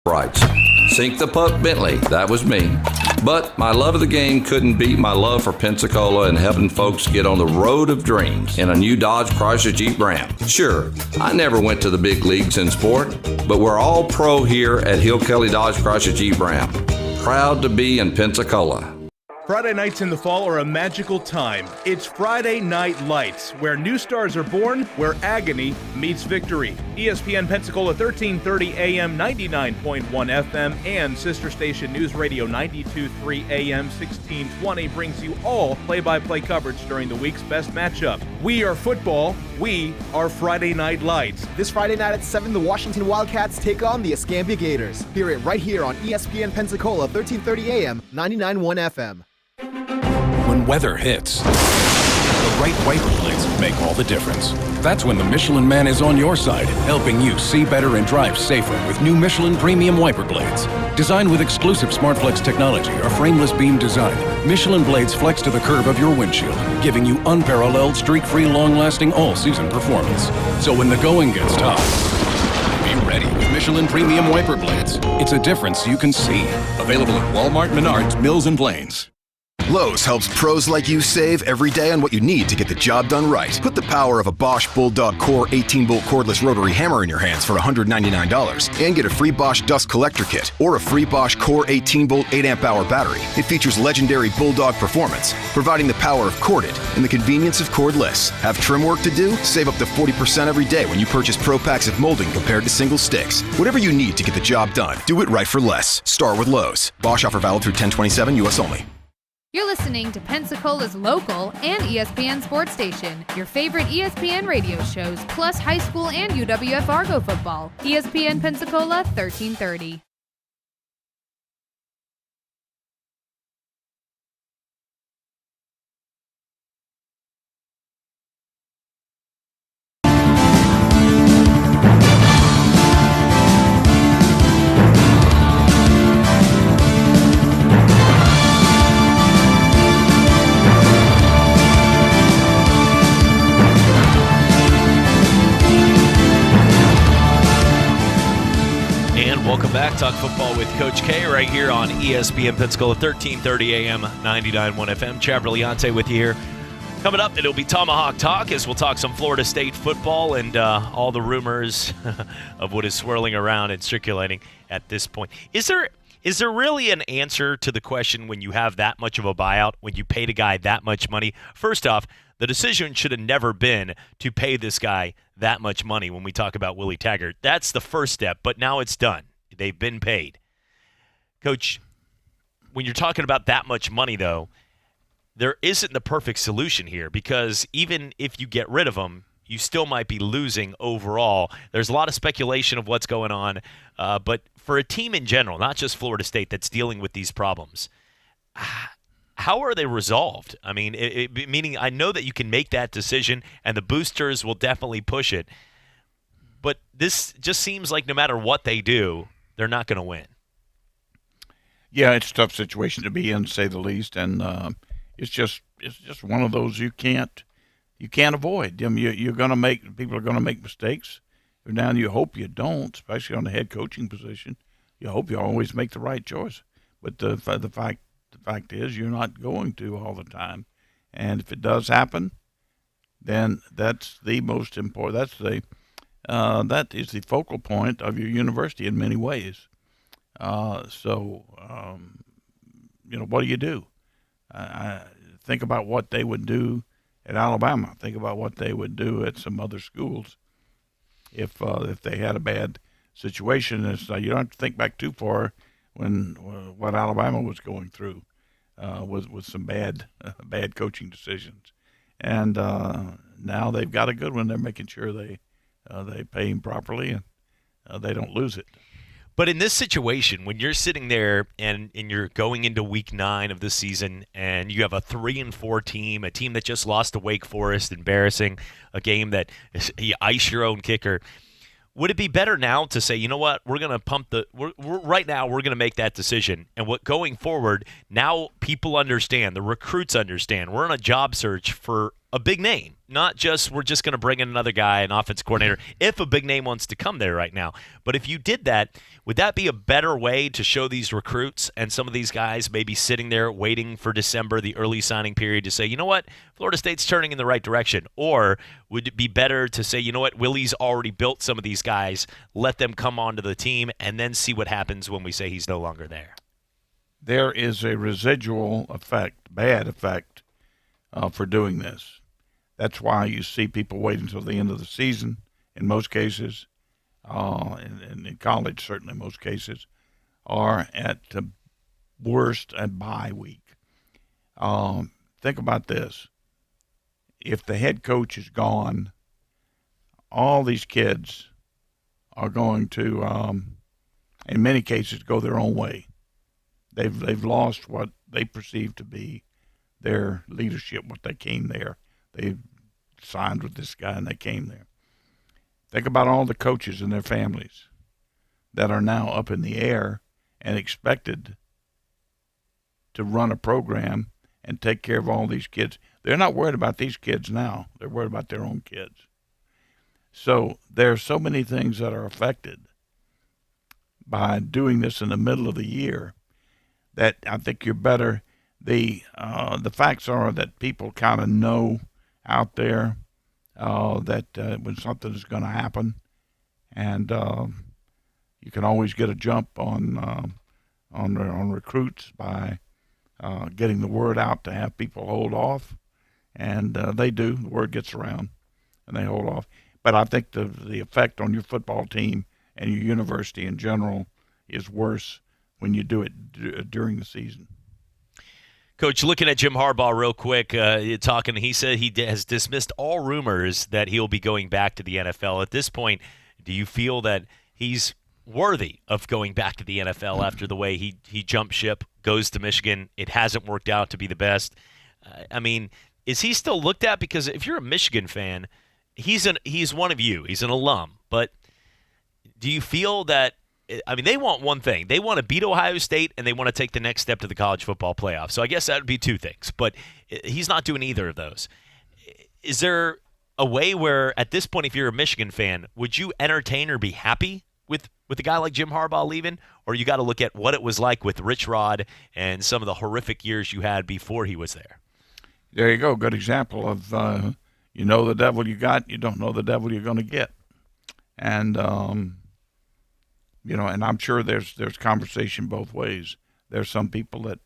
rights. Sink the puck Bentley, that was me. But my love of the game couldn't beat my love for Pensacola and helping folks get on the road of dreams in a new Dodge Chrysler Jeep Ram. Sure, I never went to the big leagues in sport, but we're all pro here at Hill Kelly Dodge Chrysler Jeep Ram. Proud to be in Pensacola. Friday nights in the fall are a magical time. It's Friday Night Lights, where new stars are born, where agony meets victory. ESPN Pensacola 1330 AM 99.1 FM and sister station News Radio 92.3 AM 1620 brings you all play-by-play coverage during the week's best matchup. We are football. We are Friday Night Lights. This Friday night at 7, the Washington Wildcats take on the Escambia Gators. Hear it right here on ESPN Pensacola 1330 AM 99.1 FM. When weather hits, the right wiper blades make all the difference. That's when the Michelin Man is on your side, helping you see better and drive safer with new Michelin Premium Wiper Blades. Designed with exclusive SmartFlex technology or frameless beam design, Michelin blades flex to the curve of your windshield, giving you unparalleled, streak-free, long-lasting, all-season performance. So when the going gets tough, be ready with Michelin Premium Wiper Blades. It's a difference you can see. Available at Walmart, Menards, Mills, and Plains. Lowe's helps pros like you save every day on what you need to get the job done right. Put the power of a Bosch Bulldog Core 18-volt cordless rotary hammer in your hands for $199 and get a free Bosch dust collector kit or a free Bosch Core 18-volt 8-amp-hour battery. It features legendary Bulldog performance, providing the power of corded and the convenience of cordless. Have trim work to do? Save up to 40% every day when you purchase Pro Packs of molding compared to single sticks. Whatever you need to get the job done, do it right for less. Start with Lowe's. Bosch offer valid through 10/27, U.S. only. You're listening to Pensacola's local and ESPN sports station. Your favorite ESPN radio shows, plus high school and UWF Argo football. ESPN Pensacola 1330. Welcome back. Talk football with Coach K right here on ESPN Pensacola 1330 AM 99.1 FM. Chad Brilliante with you here. Coming up, it'll be Tomahawk Talk as we'll talk some Florida State football and all the rumors of what is swirling around and circulating at this point. Is there really an answer to the question when you have that much of a buyout, when you paid a guy that much money? First off, the decision should have never been to pay this guy that much money when we talk about Willie Taggart. That's the first step, but now it's done. They've been paid. Coach, when you're talking about that much money, though, there isn't the perfect solution here because even if you get rid of him, you still might be losing overall. There's a lot of speculation of what's going on, but for a team in general, not just Florida State, that's dealing with these problems, how are they resolved? I mean, meaning I know that you can make that decision, and the boosters will definitely push it, but this just seems like no matter what they do, they're not going to win. Yeah, it's a tough situation to be in, to say the least, and it's just one of those you can't avoid. I mean, people are going to make mistakes. Now you hope you don't, especially on the head coaching position. You hope you always make the right choice, but the fact is you're not going to all the time, and if it does happen, then that's the most important. That is the focal point of your university in many ways. So what do you do? Think about what they would do at Alabama. Think about what they would do at some other schools if they had a bad situation. And so you don't have to think back too far when what Alabama was going through with some bad coaching decisions. And now they've got a good one. They're making sure they pay him properly and they don't lose it. But in this situation, when you're sitting there and you're going into week 9 of this season and you have a 3-4 team, a team that just lost to Wake Forest, embarrassing, a game that you ice your own kicker, would it be better now to say, you know what, we're going to right now we're going to make that decision. And going forward, now people understand, the recruits understand. We're on a job search for a big name, not just we're just going to bring in another guy, an offense coordinator, if a big name wants to come there right now. But if you did that, would that be a better way to show these recruits and some of these guys maybe sitting there waiting for December, the early signing period, to say, you know what, Florida State's turning in the right direction? Or would it be better to say, you know what, Willie's already built some of these guys, let them come onto the team, and then see what happens when we say he's no longer there? There is a residual effect, bad effect, for doing this. That's why you see people wait until the end of the season in most cases, and in college certainly most cases, or at the worst a bye week. Think about this. If the head coach is gone, all these kids are going to, in many cases, go their own way. They've lost what they perceive to be their leadership, what they came there. They signed with this guy and they came there. Think about all the coaches and their families that are now up in the air and expected to run a program and take care of all these kids. They're not worried about these kids now. They're worried about their own kids. So there are so many things that are affected by doing this in the middle of the year that I think you're better. The facts are that people kind of know out there that when something is going to happen, and you can always get a jump on recruits by getting the word out to have people hold off, and they do. The word gets around, and they hold off. But I think the effect on your football team and your university in general is worse when you do it during the season. Coach, looking at Jim Harbaugh real quick, he said he has dismissed all rumors that he'll be going back to the NFL. At this point, do you feel that he's worthy of going back to the NFL after the way he jumped ship, goes to Michigan? It hasn't worked out to be the best. Is he still looked at? Because if you're a Michigan fan, he's one of you. He's an alum. But do you feel that they want one thing. They want to beat Ohio State, and they want to take the next step to the college football playoff. So I guess that would be two things. But he's not doing either of those. Is there a way where, at this point, if you're a Michigan fan, would you entertain or be happy with a guy like Jim Harbaugh leaving? Or you got to look at what it was like with Rich Rod and some of the horrific years you had before he was there? There you go. Good example of you know the devil you got, you don't know the devil you're going to get. And and I'm sure there's conversation both ways. There's some people that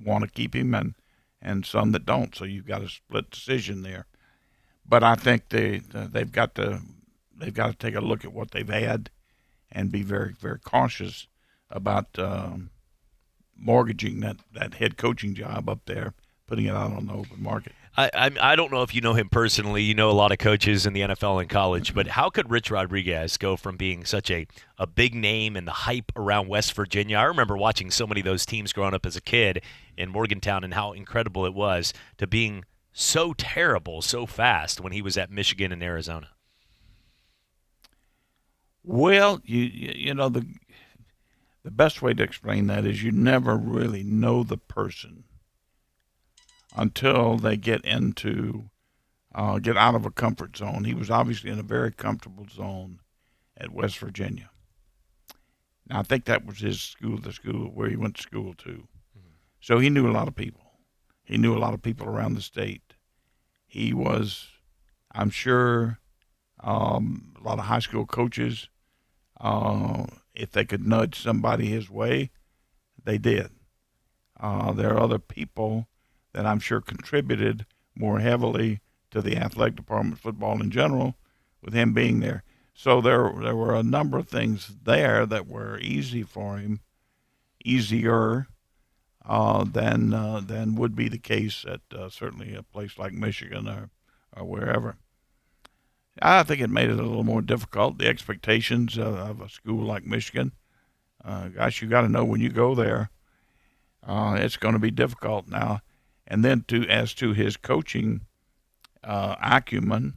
want to keep him and some that don't. So you've got a split decision there. But I think they've got to take a look at what they've had and be very, very cautious about mortgaging that head coaching job up there, putting it out on the open market. I don't know if you know him personally. You know a lot of coaches in the NFL and college, but how could Rich Rodriguez go from being such a big name and the hype around West Virginia? I remember watching so many of those teams growing up as a kid in Morgantown and how incredible it was, to being so terrible so fast when he was at Michigan and Arizona. Well, you know the best way to explain that is you never really know the person until they get out of a comfort zone. He was obviously in a very comfortable zone at West Virginia. Now, I think that was his school, the school where he went to school to. Mm-hmm. So he knew a lot of people. He knew a lot of people around the state. He was, I'm sure, a lot of high school coaches, if they could nudge somebody his way, they did. There are other people that I'm sure contributed more heavily to the athletic department, football in general, with him being there. So there were a number of things there that were easy for him, easier than would be the case at certainly a place like Michigan or wherever. I think it made it a little more difficult. The expectations of a school like Michigan, gosh, you got to know when you go there, it's going to be difficult now. And then as to his coaching acumen,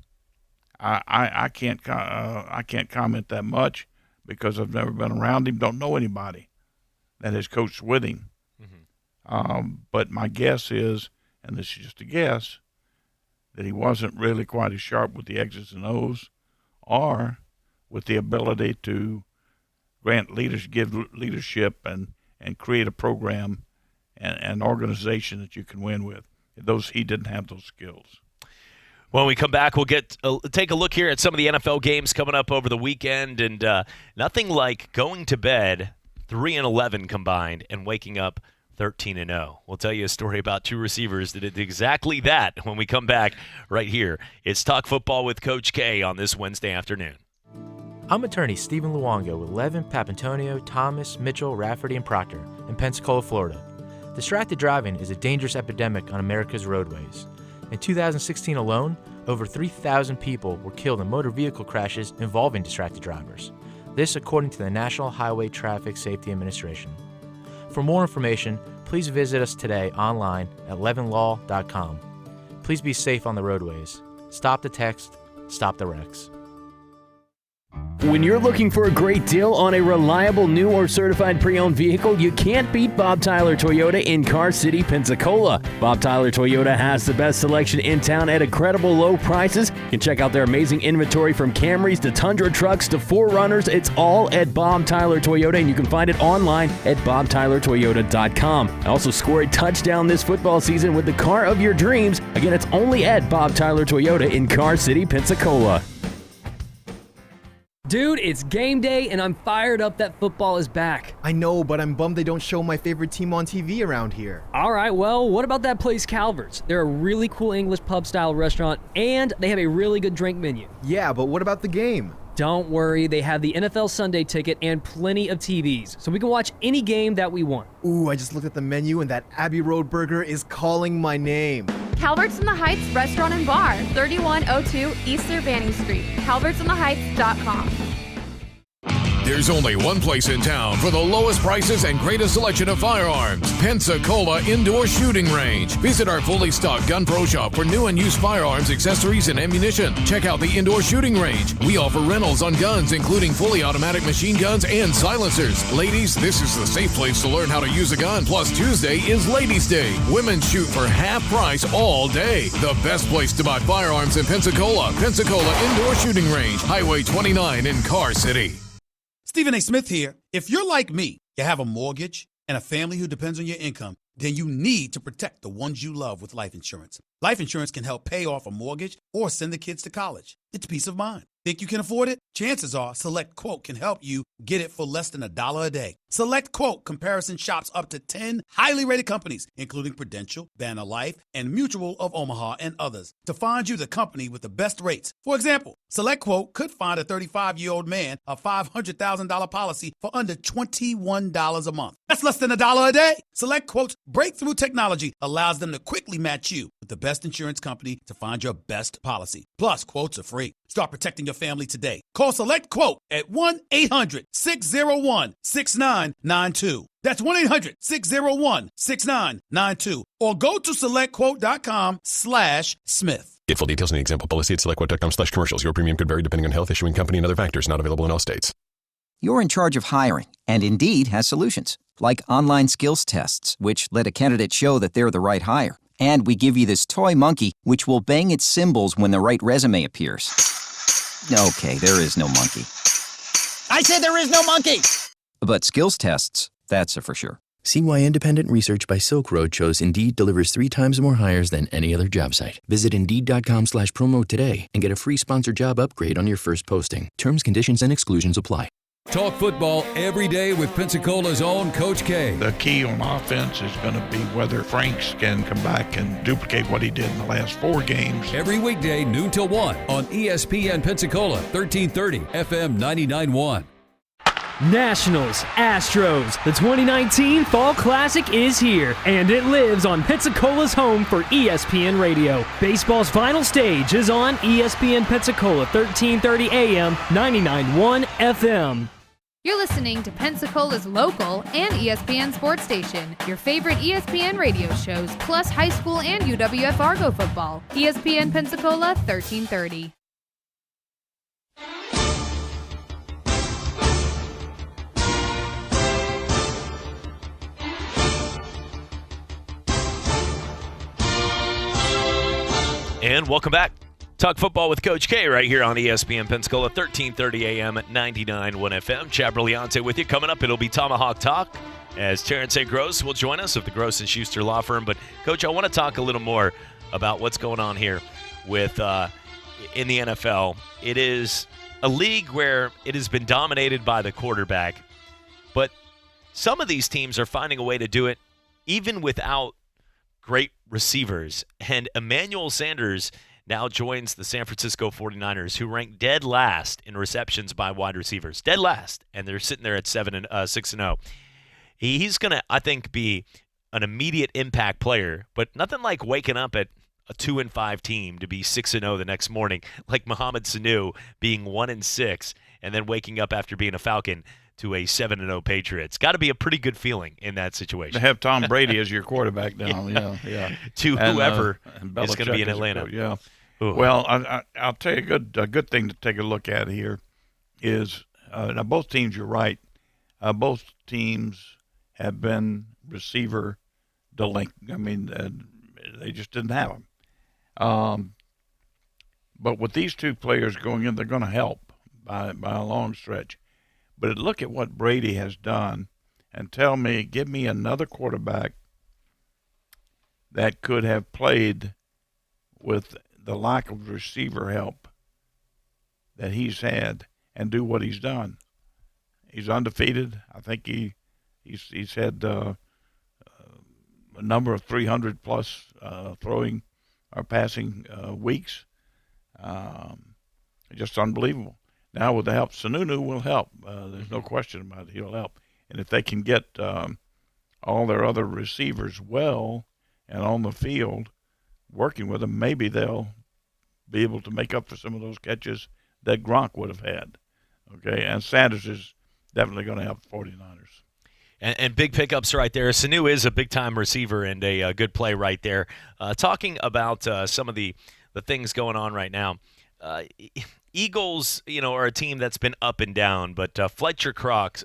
I can't comment that much because I've never been around him. Don't know anybody that has coached with him. Mm-hmm. But my guess is, and this is just a guess, that he wasn't really quite as sharp with the X's and O's, or with the ability to give leadership and create a program and an organization that you can win with. He didn't have those skills. When we come back, we'll take a look here at some of the NFL games coming up over the weekend, and nothing like going to bed 3-11 combined and waking up 13-0. We'll tell you a story about two receivers that did exactly that when we come back right here. It's Talk Football with Coach K on this Wednesday afternoon. I'm attorney Stephen Luongo with Levin, Papantonio, Thomas, Mitchell, Rafferty, and Proctor in Pensacola, Florida. Distracted driving is a dangerous epidemic on America's roadways. In 2016 alone, over 3,000 people were killed in motor vehicle crashes involving distracted drivers. This according to the National Highway Traffic Safety Administration. For more information, please visit us today online at levinlaw.com. Please be safe on the roadways. Stop the text, stop the wrecks. When you're looking for a great deal on a reliable new or certified pre-owned vehicle, you can't beat Bob Tyler Toyota in Car City, Pensacola. Bob Tyler Toyota has the best selection in town at incredible low prices. You can check out their amazing inventory from Camrys to Tundra trucks to 4Runners. It's all at Bob Tyler Toyota, and you can find it online at bobtylertoyota.com. Also score a touchdown this football season with the car of your dreams. Again, it's only at Bob Tyler Toyota in Car City, Pensacola. Dude, it's game day, and I'm fired up that football is back. I know, but I'm bummed they don't show my favorite team on TV around here. All right, well, what about that place Calvert's? They're a really cool English pub-style restaurant, and they have a really good drink menu. Yeah, but what about the game? Don't worry, they have the NFL Sunday ticket and plenty of TVs, so we can watch any game that we want. Ooh, I just looked at the menu, and that Abbey Road burger is calling my name. Calvert's in the Heights Restaurant and Bar, 3102 East Cervantes Street, calvertsintheheights.com. There's only one place in town for the lowest prices and greatest selection of firearms. Pensacola Indoor Shooting Range. Visit our fully stocked Gun Pro Shop for new and used firearms, accessories, and ammunition. Check out the Indoor Shooting Range. We offer rentals on guns, including fully automatic machine guns and silencers. Ladies, this is the safe place to learn how to use a gun. Plus, Tuesday is Ladies' Day. Women shoot for half price all day. The best place to buy firearms in Pensacola. Pensacola Indoor Shooting Range. Highway 29 in Car City. Stephen A. Smith here. If you're like me, you have a mortgage and a family who depends on your income, then you need to protect the ones you love with life insurance. Life insurance can help pay off a mortgage or send the kids to college. It's peace of mind. Think you can afford it? Chances are Select Quote can help you get it for less than $1 a day. Select Quote comparison shops up to 10 highly rated companies, including Prudential, Banner Life, and Mutual of Omaha, and others, to find you the company with the best rates. For example, Select Quote could find a 35-year-old man a $500,000 policy for under $21 a month. That's less than $1 a day. Select Quote's breakthrough technology allows them to quickly match you with the best insurance company to find your best policy. Plus, quotes are free. Start protecting your family today. Call Select Quote at 1-800-601-6992. That's 1-800-601-6992. Or go to selectquote.com/Smith. Get full details in the example policy at selectquote.com/commercials. Your premium could vary depending on health, issuing company, and other factors. Not available in all states. You're in charge of hiring, and Indeed has solutions, like online skills tests, which let a candidate show that they're the right hire. And we give you this toy monkey, which will bang its cymbals when the right resume appears. Okay, there is no monkey. I said there is no monkey! But skills tests, that's a for sure. See why independent research by Silk Road shows Indeed delivers 3 times more hires than any other job site. Visit Indeed.com/promo today and get a free sponsored job upgrade on your first posting. Terms, conditions, and exclusions apply. Talk football every day with Pensacola's own Coach K. The key on offense is going to be whether Franks can come back and duplicate what he did in the last 4 games. Every weekday, noon till 1 on ESPN Pensacola, 1330 FM 99.1. Nationals, Astros, the 2019 Fall Classic is here, and it lives on Pensacola's home for ESPN Radio. Baseball's final stage is on ESPN Pensacola, 1330 AM, 99.1 FM. You're listening to Pensacola's local and ESPN sports station. Your favorite ESPN radio shows, plus high school and UWF Argo football. ESPN Pensacola, 1330. And welcome back. Talk football with Coach K right here on ESPN Pensacola, 1330 AM at 99.1 FM. Chad Brilliante with you. Coming up, it'll be Tomahawk Talk as Terrence A. Gross will join us of the Gross & Schuster Law Firm. But, Coach, I want to talk a little more about what's going on here with in the NFL. It is a league where it has been dominated by the quarterback. But some of these teams are finding a way to do it even without great receivers. And Emmanuel Sanders now joins the San Francisco 49ers, who rank dead last in receptions by wide receivers. Dead last. And they're sitting there at 6-0. He's going to, I think, be an immediate impact player, but nothing like waking up at a 2-5 team to be 6-0 the next morning, like Mohamed Sanu being 1-6 and then waking up after being a Falcon to a 7-0 Patriots. Got to be a pretty good feeling in that situation. To have Tom Brady as your quarterback now, yeah. To whoever and is going to be in Atlanta. Yeah. Ooh. Well, I'll tell you a good thing to take a look at here is now both teams. You're right. Both teams have been receiver delinquent. I mean, they just didn't have them. But with these two players going in, they're going to help by a long stretch. But look at what Brady has done and give me another quarterback that could have played with the lack of receiver help that he's had and do what he's done. He's undefeated. I think he's had a number of 300-plus throwing or passing weeks. Just unbelievable. Now with the help, Sununu will help. There's no question about it. He'll help. And if they can get all their other receivers well and on the field working with them, maybe they'll be able to make up for some of those catches that Gronk would have had. Okay, and Sanders is definitely going to help the 49ers. And big pickups right there. Sanu is a big-time receiver and a good play right there. Talking about some of the things going on right now, Eagles, are a team that's been up and down, but Fletcher Cox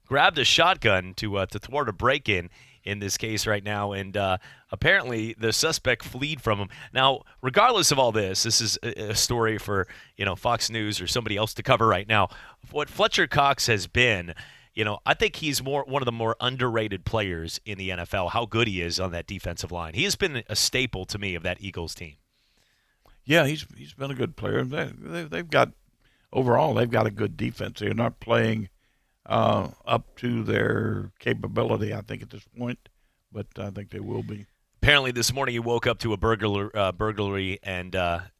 grabbed a shotgun to thwart a break-in this case right now, and apparently the suspect fled from him. Now, regardless of all this is a story for Fox News or somebody else to cover right now. What Fletcher Cox has been, I think he's one of the more underrated players in the NFL. How good he is on that defensive line. He has been a staple to me of that Eagles team. Yeah, he's been a good player. They've got a good defense. They're not playing up to their capability, I think, at this point, but I think they will be. Apparently this morning he woke up to a burglary and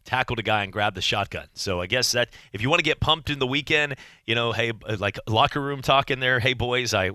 tackled a guy and grabbed the shotgun. So I guess that if you want to get pumped in the weekend, hey, like locker room talk in there, hey, boys, I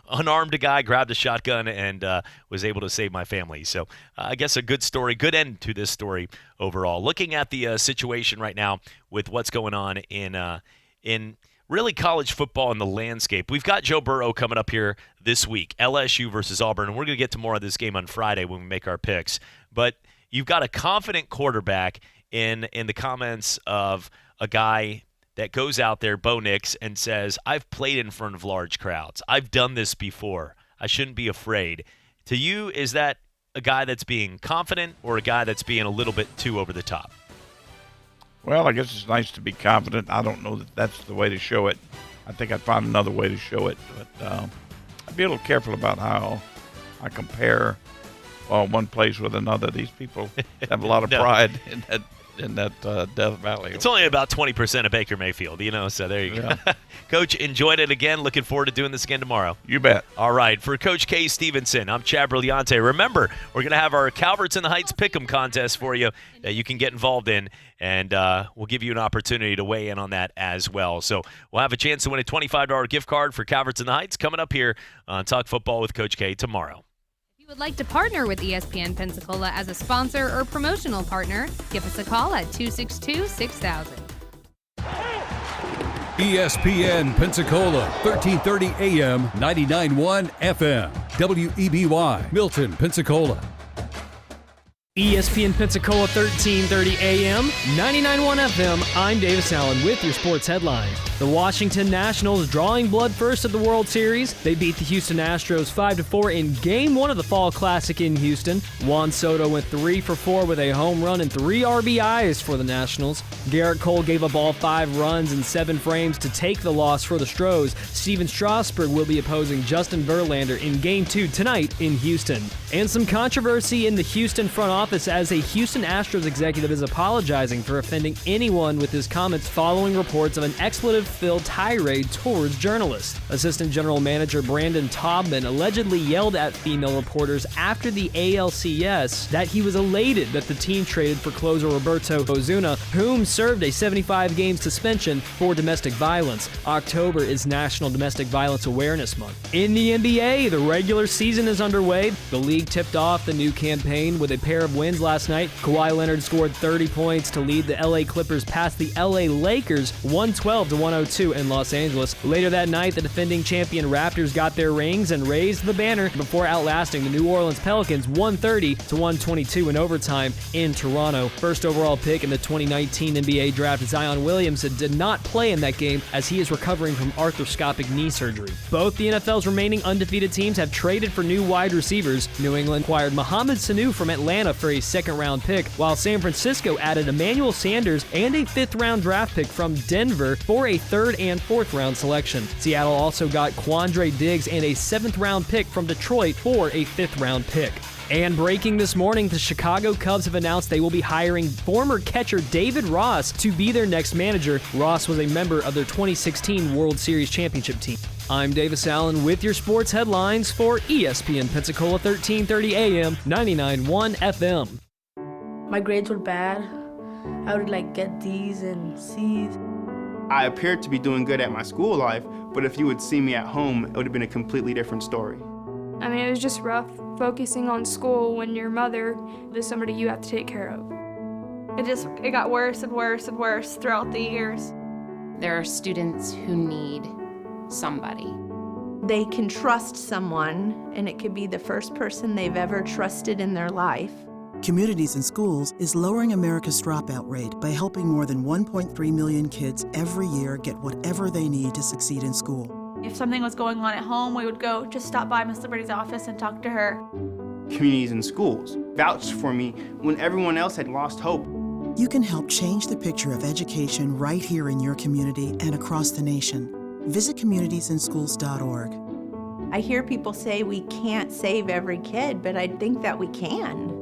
unarmed a guy, grabbed a shotgun, and was able to save my family. So I guess a good story, good end to this story overall. Looking at the situation right now with what's going on in really college football in the landscape. We've got Joe Burrow coming up here this week, LSU versus Auburn, and we're going to get to more of this game on Friday when we make our picks. But you've got a confident quarterback in the comments of a guy that goes out there, Bo Nix, and says, I've played in front of large crowds. I've done this before. I shouldn't be afraid. To you, is that a guy that's being confident or a guy that's being a little bit too over the top? Well, I guess it's nice to be confident. I don't know that that's the way to show it. I think I'd find another way to show it. But I'd be a little careful about how I compare one place with another. These people have a lot of pride in that Death Valley. It's only about 20% of Baker Mayfield, so there you go. Coach, enjoyed it again. Looking forward to doing this again tomorrow. You bet. All right. For Coach K. Stevenson, I'm Chad Brilliante. Remember, we're going to have our Calverts in the Heights Pick'em contest for you that you can get involved in, and we'll give you an opportunity to weigh in on that as well. So we'll have a chance to win a $25 gift card for Calverts in the Heights coming up here on Talk Football with Coach K tomorrow. Would like to partner with ESPN Pensacola as a sponsor or promotional partner, give us a call at 262-6000. ESPN Pensacola, 1330 AM, 99.1 FM. WEBY, Milton, Pensacola. ESPN Pensacola 1330 AM, 99.1 FM. I'm Davis Allen with your sports headlines. The Washington Nationals drawing blood first at the World Series. They beat the Houston Astros 5-4 in Game 1 of the Fall Classic in Houston. Juan Soto went 3 for 4 with a home run and 3 RBIs for the Nationals. Garrett Cole gave up all 5 runs in 7 frames to take the loss for the Stros. Steven Strasburg will be opposing Justin Verlander in Game 2 tonight in Houston. And some controversy in the Houston front office as a Houston Astros executive is apologizing for offending anyone with his comments following reports of an expletive-filled tirade towards journalists. Assistant General Manager Brandon Taubman allegedly yelled at female reporters after the ALCS that he was elated that the team traded for closer Roberto Ozuna, whom served a 75-game suspension for domestic violence. October is National Domestic Violence Awareness Month. In the NBA, the regular season is underway. The league tipped off the new campaign with a pair of wins last night. Kawhi Leonard scored 30 points to lead the LA Clippers past the LA Lakers 112-102 in Los Angeles. Later that night, the defending champion Raptors got their rings and raised the banner before outlasting the New Orleans Pelicans 130-122 in overtime in Toronto. First overall pick in the 2019 NBA draft, Zion Williamson did not play in that game as he is recovering from arthroscopic knee surgery. Both the NFL's remaining undefeated teams have traded for new wide receivers. New England acquired Mohamed Sanu from Atlanta for a second-round pick, while San Francisco added Emmanuel Sanders and a fifth-round draft pick from Denver for a third and fourth-round selection. Seattle also got Quandre Diggs and a seventh-round pick from Detroit for a fifth-round pick. And breaking this morning, the Chicago Cubs have announced they will be hiring former catcher David Ross to be their next manager. Ross was a member of their 2016 World Series championship team. I'm Davis Allen with your sports headlines for ESPN Pensacola 1330 AM, 99.1 FM. My grades were bad. I would get D's and C's. I appeared to be doing good at my school life, but if you would see me at home, it would have been a completely different story. I mean, it was just rough focusing on school when your mother is somebody you have to take care of. It got worse and worse and worse throughout the years. There are students who need somebody. They can trust someone, and it could be the first person they've ever trusted in their life. Communities in Schools is lowering America's dropout rate by helping more than 1.3 million kids every year get whatever they need to succeed in school. If something was going on at home, we would go just stop by Miss Liberty's office and talk to her. Communities in Schools vouched for me when everyone else had lost hope. You can help change the picture of education right here in your community and across the nation. Visit communitiesinschools.org. I hear people say we can't save every kid, but I think that we can.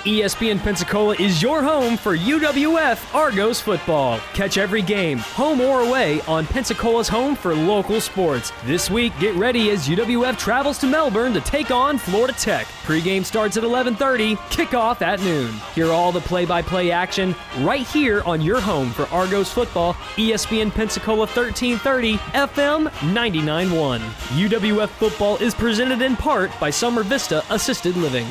ESPN Pensacola is your home for UWF Argos football. Catch every game, home or away, on Pensacola's home for local sports. This week, get ready as UWF travels to Melbourne to take on Florida Tech. Pregame starts at 11:30, kickoff at noon. Hear all the play-by-play action right here on your home for Argos football, ESPN Pensacola 1330, FM 99.1. UWF football is presented in part by Summer Vista Assisted Living.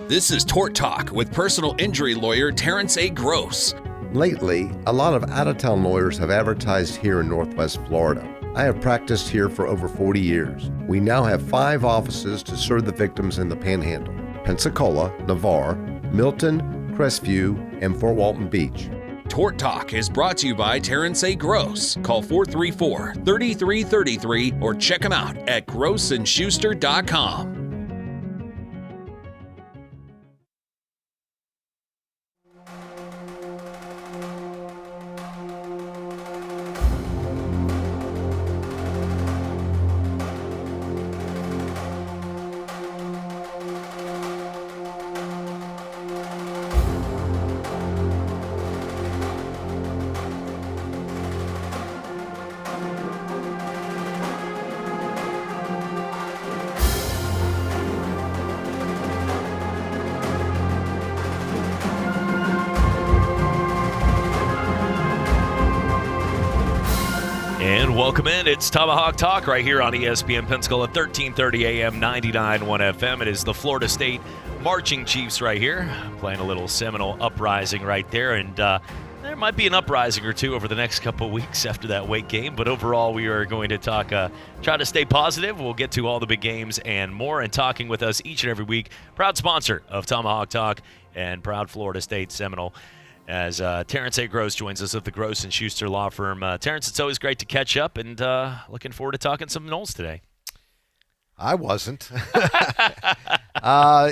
This is Tort Talk with personal injury lawyer Terrence A. Gross. Lately, a lot of out-of-town lawyers have advertised here in Northwest Florida. I have practiced here for over 40 years. We now have 5 offices to serve the victims in the Panhandle: Pensacola, Navarre, Milton, Crestview, and Fort Walton Beach. Tort Talk is brought to you by Terrence A. Gross. Call 434-3333 or check him out at grossandschuster.com. And welcome in. It's Tomahawk Talk right here on ESPN Pensacola 1330 AM 99.1 FM. It is the Florida State Marching Chiefs right here, playing a little Seminole uprising right there. And there might be an uprising or two over the next couple of weeks after that Wake game. But overall, we are going to talk, try to stay positive. We'll get to all the big games and more. And talking with us each and every week, proud sponsor of Tomahawk Talk and proud Florida State Seminole. as Terrence A. Gross joins us of the Gross and Schuster Law Firm. Terrence, it's always great to catch up, and looking forward to talking some Noles today. I wasn't.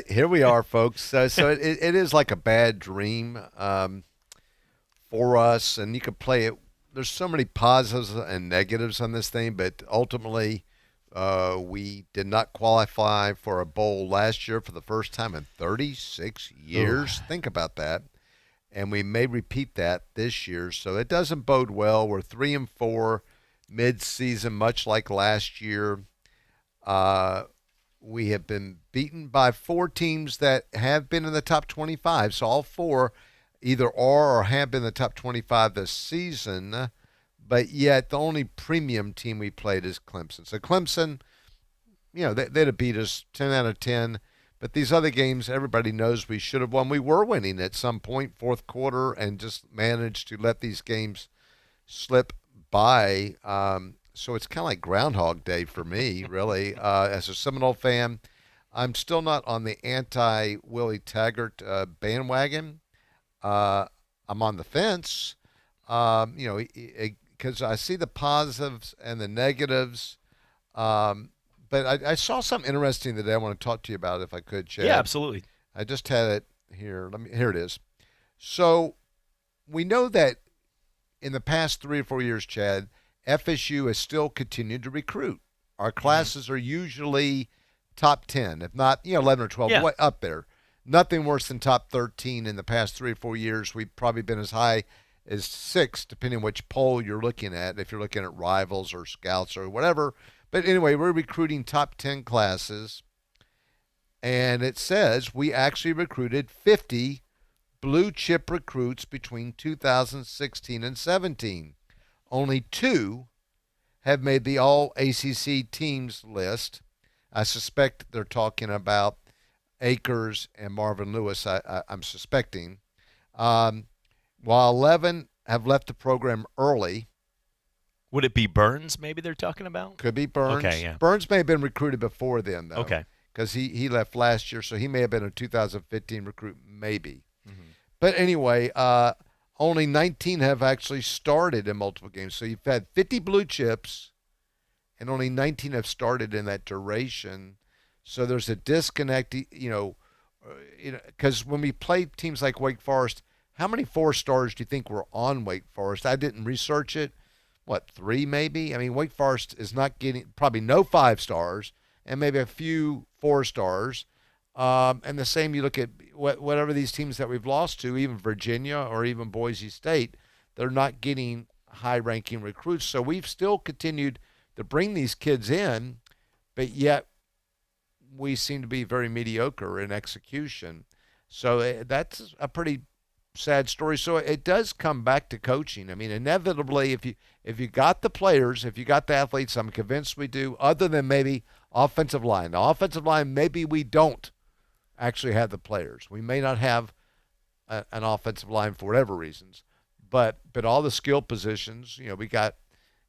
Here we are, folks. So it is like a bad dream for us, and you could play it. There's so many positives and negatives on this thing, but ultimately we did not qualify for a bowl last year for the first time in 36 years. Think about that. And we may repeat that this year, so it doesn't bode well. We're 3-4 mid-season, much like last year. We have been beaten by 4 teams that have been in the top 25, so all 4 either are or have been in the top 25 this season, but yet the only premium team we played is Clemson. So Clemson, they'd have beat us 10 out of 10. But these other games, everybody knows we should have won. We were winning at some point, fourth quarter, and just managed to let these games slip by. So it's kind of like Groundhog Day for me, really. As a Seminole fan, I'm still not on the anti-Willie Taggart bandwagon. I'm on the fence, because I see the positives and the negatives. But I saw something interesting today I want to talk to you about if I could, Chad. Yeah, absolutely. I just had it here. Here it is. So we know that in the past 3 or 4 years, Chad, FSU has still continued to recruit. Our classes are usually top 10, if not 11 or 12, up there. Nothing worse than top 13 in the past 3 or 4 years. We've probably been as high as 6, depending on which poll you're looking at, if you're looking at Rivals or Scouts or whatever. But anyway, we're recruiting top 10 classes, and it says we actually recruited 50 blue-chip recruits between 2016 and 17. Only 2 have made the all-ACC teams list. I suspect they're talking about Akers and Marvin Lewis, I'm suspecting. While 11 have left the program early. Would it be Burns maybe they're talking about? Could be Burns. Okay, yeah. Burns may have been recruited before then, though. Okay. Because he left last year, so he may have been a 2015 recruit, maybe. Mm-hmm. But anyway, only 19 have actually started in multiple games. So you've had 50 blue chips, and only 19 have started in that duration. So there's a disconnect, because when we play teams like Wake Forest, how many 4-stars do you think were on Wake Forest? I didn't research it. 3 maybe? I mean, Wake Forest is not getting probably no 5-stars and maybe a few 4-stars. And the same, you look at whatever these teams that we've lost to, even Virginia or even Boise State, they're not getting high-ranking recruits. So we've still continued to bring these kids in, but yet we seem to be very mediocre in execution. So that's a pretty sad story. So it does come back to coaching. I mean, inevitably, if you got the players, if you got the athletes, I'm convinced we do, other than maybe offensive line. Now, offensive line, maybe we don't actually have the players. We may not have an offensive line for whatever reasons, but all the skill positions, we got.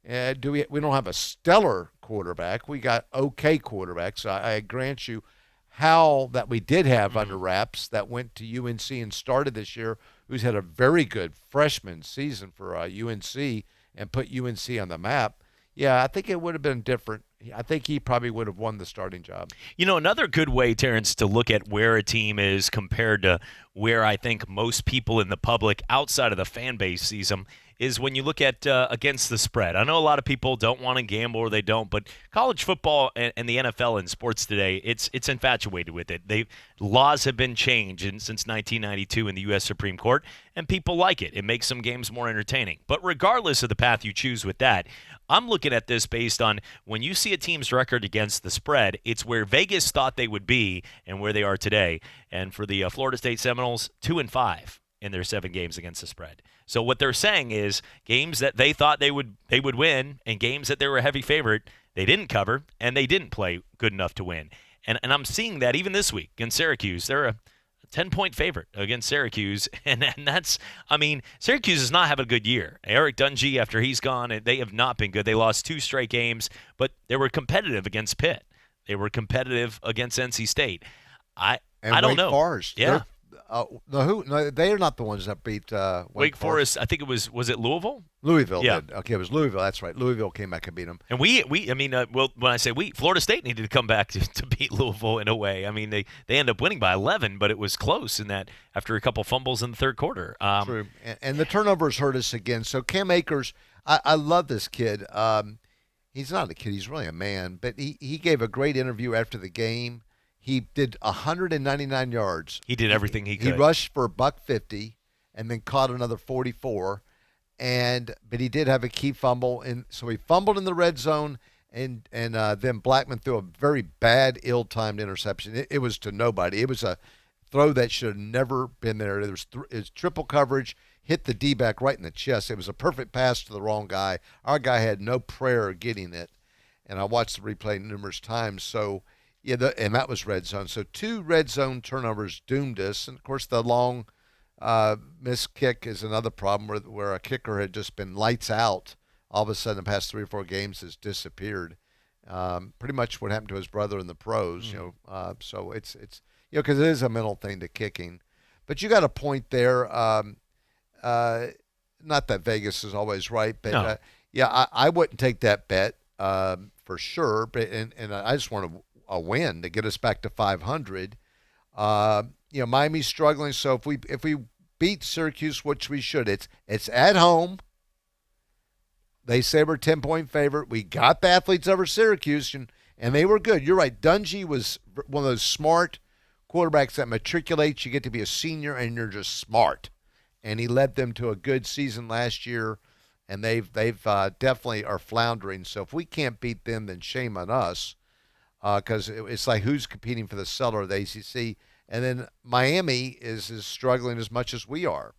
We don't have a stellar quarterback. We got okay quarterbacks. I grant you, Howell, that we did have under wraps, that went to UNC and started this year, who's had a very good freshman season for UNC and put UNC on the map. Yeah, I think it would have been different. I think he probably would have won the starting job. Another good way, Terrence, to look at where a team is compared to where I think most people in the public outside of the fan base sees them is when you look at against the spread. I know a lot of people don't want to gamble or they don't, but college football and the NFL and sports today, it's infatuated with it. Laws have been changed since 1992 in the U.S. Supreme Court, and people like it. It makes some games more entertaining. But regardless of the path you choose with that, I'm looking at this based on when you see a team's record against the spread, it's where Vegas thought they would be and where they are today. And for the Florida State Seminoles, 2-5 in their 7 games against the spread. So what they're saying is games that they thought they would win and games that they were a heavy favorite, they didn't cover and they didn't play good enough to win. And I'm seeing that even this week against Syracuse. They're a 10-point favorite against Syracuse. And that's, Syracuse is not having a good year. Eric Dungy, after he's gone, they have not been good. They lost 2 straight games, but they were competitive against Pitt. They were competitive against NC State. I don't know. Forest. Yeah. No, they are not the ones that beat Wake Forest. I think it was it Louisville? Louisville Yeah. did. Okay, it was Louisville. That's right. Louisville came back and beat them. And when I say Florida State needed to come back to beat Louisville in a way. I mean, they ended up winning by 11, but it was close in that after a couple fumbles in the third quarter. True. And the turnovers hurt us again. So Cam Akers, I love this kid. He's not a kid. He's really a man. But he gave a great interview after the game. He did 199 yards. He did everything he could. He rushed for $150 and then caught another 44. But he did have a key fumble, and so he fumbled in the red zone, and then Blackman threw a very bad, ill-timed interception. It was to nobody. It was a throw that should have never been there. It was triple coverage, hit the D-back right in the chest. It was a perfect pass to the wrong guy. Our guy had no prayer getting it, and I watched the replay numerous times. So, yeah, and that was red zone. So 2 red zone turnovers doomed us, and of course the long missed kick is another problem where a kicker had just been lights out. All of a sudden, the past 3 or 4 games has disappeared. Pretty much what happened to his brother in the pros. So it's because it is a mental thing to kicking. But you got a point there. Not that Vegas is always right, but no. I wouldn't take that bet for sure. But and I just want a win to get us back to 500. Miami's struggling, so if we beat Syracuse, which we should, it's at home. They say we're 10-point favorite. We got the athletes over Syracuse, and they were good. You're right. Dungy was one of those smart quarterbacks that matriculates. You get to be a senior, and you're just smart. And he led them to a good season last year, and they've definitely are floundering. So if we can't beat them, then shame on us, because it's like who's competing for the cellar of the ACC. And then Miami is struggling as much as we are.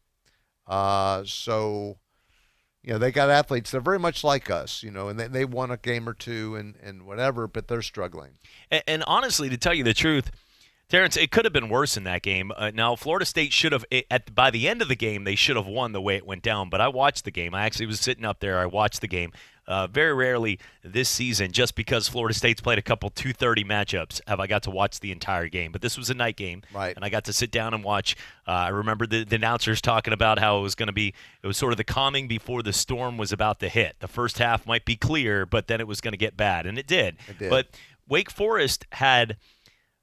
So, they got athletes. They're very much like us, and they won a game or two and whatever, but they're struggling. And honestly, to tell you the truth, Terrence, it could have been worse in that game. Now, Florida State should have, by the end of the game, they should have won the way it went down. But I watched the game. I actually was sitting up there. I watched the game. Very rarely this season, just because Florida State's played a couple 2:30 matchups, have I got to watch the entire game. But this was a night game, right? And I got to sit down and watch. I remember the announcers talking about how it was sort of the calming before the storm was about to hit. The first half might be clear, but then it was going to get bad, and it did. But Wake Forest had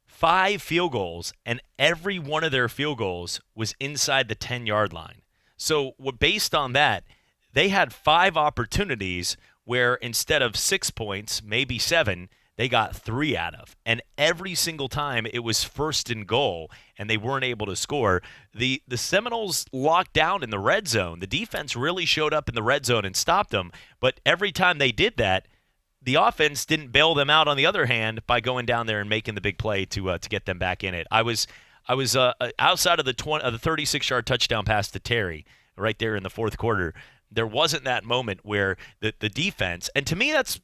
5 field goals, and every one of their field goals was inside the 10-yard line. So based on that, they had 5 opportunities where instead of 6 points, maybe 7, they got 3 out of. And every single time it was first and goal, and they weren't able to score. The Seminoles locked down in the red zone. The defense really showed up in the red zone and stopped them. But every time they did that, the offense didn't bail them out on the other hand by going down there and making the big play to get them back in it. I was outside of the 36-yard touchdown pass to Terry right there in the fourth quarter. There wasn't that moment where the defense, and to me this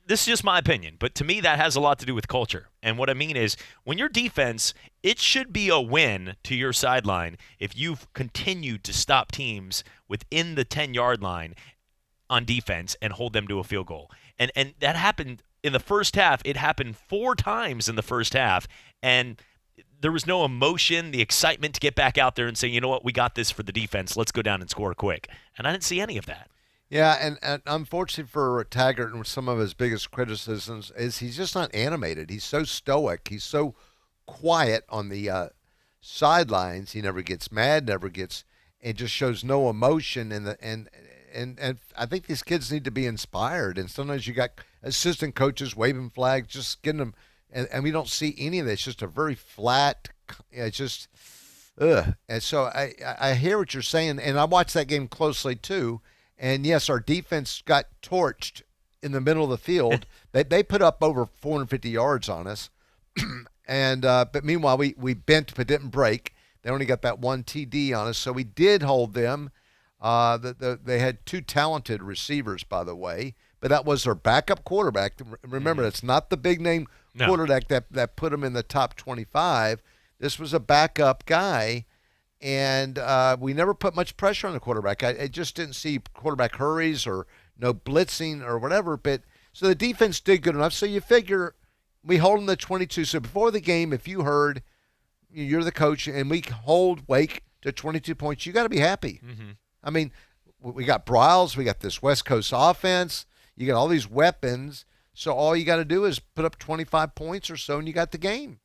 is just my opinion, but to me that has a lot to do with culture. And what I mean is when your defense, it should be a win to your sideline if you've continued to stop teams within the 10-yard line on defense and hold them to a field goal. And that happened in the first half. It happened 4 times in the first half, and there was no emotion, the excitement to get back out there and say, you know what, we got this for the defense. Let's go down and score quick. And I didn't see any of that. Yeah, and unfortunately for Taggart, and some of his biggest criticisms is he's just not animated. He's so stoic. He's so quiet on the sidelines. He never gets mad, and just shows no emotion. And I think these kids need to be inspired. And sometimes you got assistant coaches waving flags, just getting them. And we don't see any of that. It's just a very flat, it's just, ugh. And so I hear what you're saying, and I watched that game closely too. And yes, our defense got torched in the middle of the field. They put up over 450 yards on us. And but meanwhile, we bent but didn't break. They only got that 1 TD on us, so we did hold them. They had 2 talented receivers, by the way, but that was their backup quarterback. Remember, it's not the big-name quarterback that put them in the top 25. This was a backup guy, and we never put much pressure on the quarterback. I just didn't see quarterback hurries or no blitzing or whatever. But so the defense did good enough. So you figure we hold them to 22. So before the game, if you heard you're the coach, and we hold Wake to 22 points, you got to be happy. Mm-hmm. I mean, we got Bryles, we got this West Coast offense, you got all these weapons, so all you got to do is put up 25 points or so, and you got the game.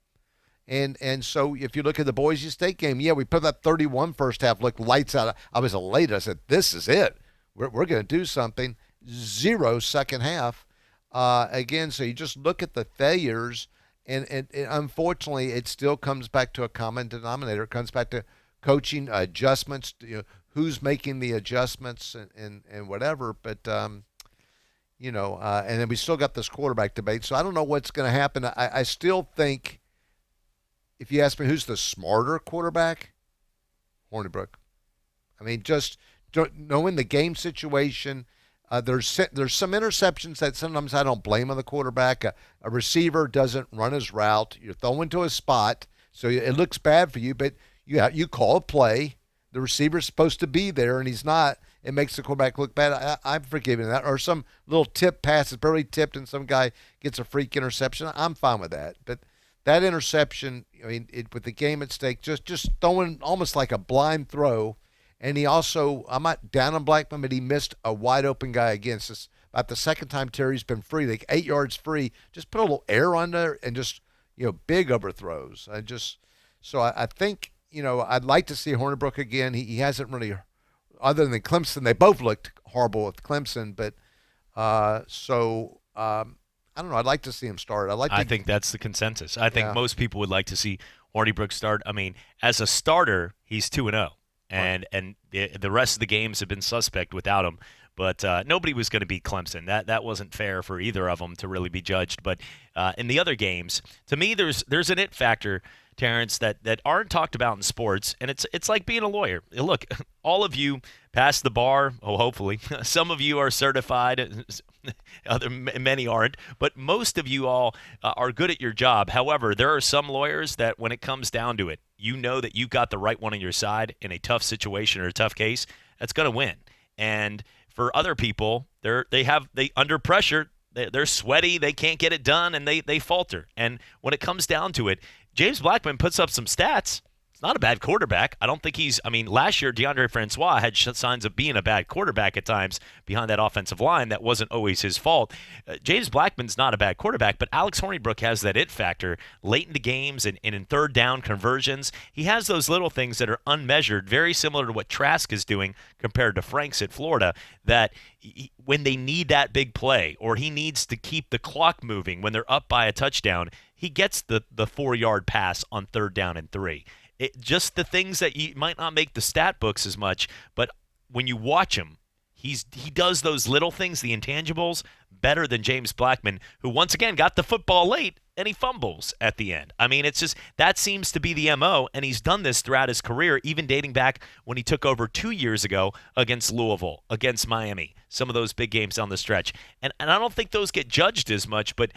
And so if you look at the Boise State game, yeah, we put up 31 first half, looked lights out. I was elated. I said, this is it. We're going to do something. 0 second half. Again, so you just look at the failures, and unfortunately, it still comes back to a common denominator. It comes back to coaching adjustments, who's making the adjustments and whatever. But, and then we still got this quarterback debate. So I don't know what's going to happen. I still think, if you ask me who's the smarter quarterback, Hornibrook. I mean, just knowing the game situation, there's some interceptions that sometimes I don't blame on the quarterback. A receiver doesn't run his route. You're throwing to a spot, so it looks bad for you, but you call a play. The receiver's supposed to be there, and he's not. It makes the quarterback look bad. I'm forgiving that. Or some little tip pass is barely tipped, and some guy gets a freak interception. I'm fine with that. But that interception, I mean, with the game at stake, just throwing almost like a blind throw. And he also, I'm not down on Blackman, but he missed a wide open guy against us. About the second time Terry's been free, like 8 yards free, just put a little air on there and just, big overthrows. I think, I'd like to see Hornibrook again. He hasn't really, other than Clemson, they both looked horrible with Clemson, but I don't know. I'd like to see him start. I think that's the consensus. I think most people would like to see Hornibrook start. I mean, as a starter, he's 2-0, and the rest of the games have been suspect without him. But nobody was going to beat Clemson. That wasn't fair for either of them to really be judged. But in the other games, to me, there's an it factor, Terrence, that aren't talked about in sports, and it's like being a lawyer. Look, all of you passed the bar. Oh, hopefully, some of you are certified. Many aren't, but most of you all are good at your job. However, there are some lawyers that when it comes down to it, you know that you've got the right one on your side in a tough situation or a tough case, that's going to win. And for other people, they under pressure, they're sweaty, they can't get it done, and they falter. And when it comes down to it, James Blackman puts up some stats. It's not a bad quarterback. I don't think last year DeAndre Francois had signs of being a bad quarterback at times behind that offensive line. That wasn't always his fault. James Blackman's not a bad quarterback, but Alex Hornibrook has that it factor late in the games and in third down conversions. He has those little things that are unmeasured, very similar to what Trask is doing compared to Franks at Florida, that when they need that big play or he needs to keep the clock moving when they're up by a touchdown, he gets the 4-yard pass on 3rd down and 3. Just the things that you might not make the stat books as much, but when you watch him, he does those little things, the intangibles, better than James Blackman, who once again got the football late and he fumbles at the end. I mean, it's just that seems to be the MO, and he's done this throughout his career, even dating back when he took over 2 years ago against Louisville, against Miami, some of those big games down the stretch. And I don't think those get judged as much, but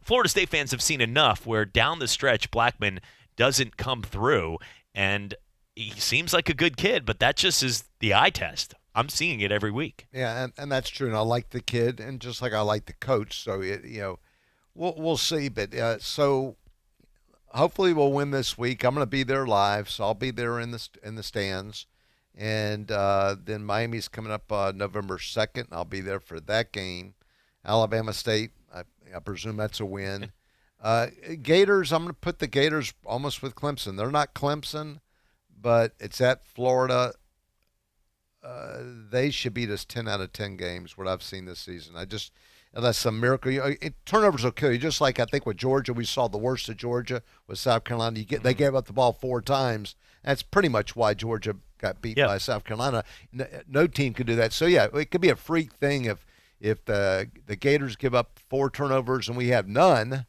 Florida State fans have seen enough where down the stretch Blackman doesn't come through, and he seems like a good kid, but that just is the eye test. I'm seeing it every week. Yeah, and that's true, and I like the kid, and just like I like the coach, so we'll see. But so hopefully we'll win this week. I'm going to be there live, so I'll be there in the stands, and then Miami's coming up November 2nd. I'll be there for that game. Alabama State, I presume that's a win. Gators, I'm going to put the Gators almost with Clemson. They're not Clemson, but it's at Florida. They should beat us 10 out of 10 games, what I've seen this season. Unless some miracle. Turnovers will kill you. Just like I think with Georgia, we saw the worst of Georgia with South Carolina. They gave up the ball 4 times. That's pretty much why Georgia got beat by South Carolina. No team could do that. So, yeah, it could be a freak thing if the Gators give up 4 turnovers and we have none.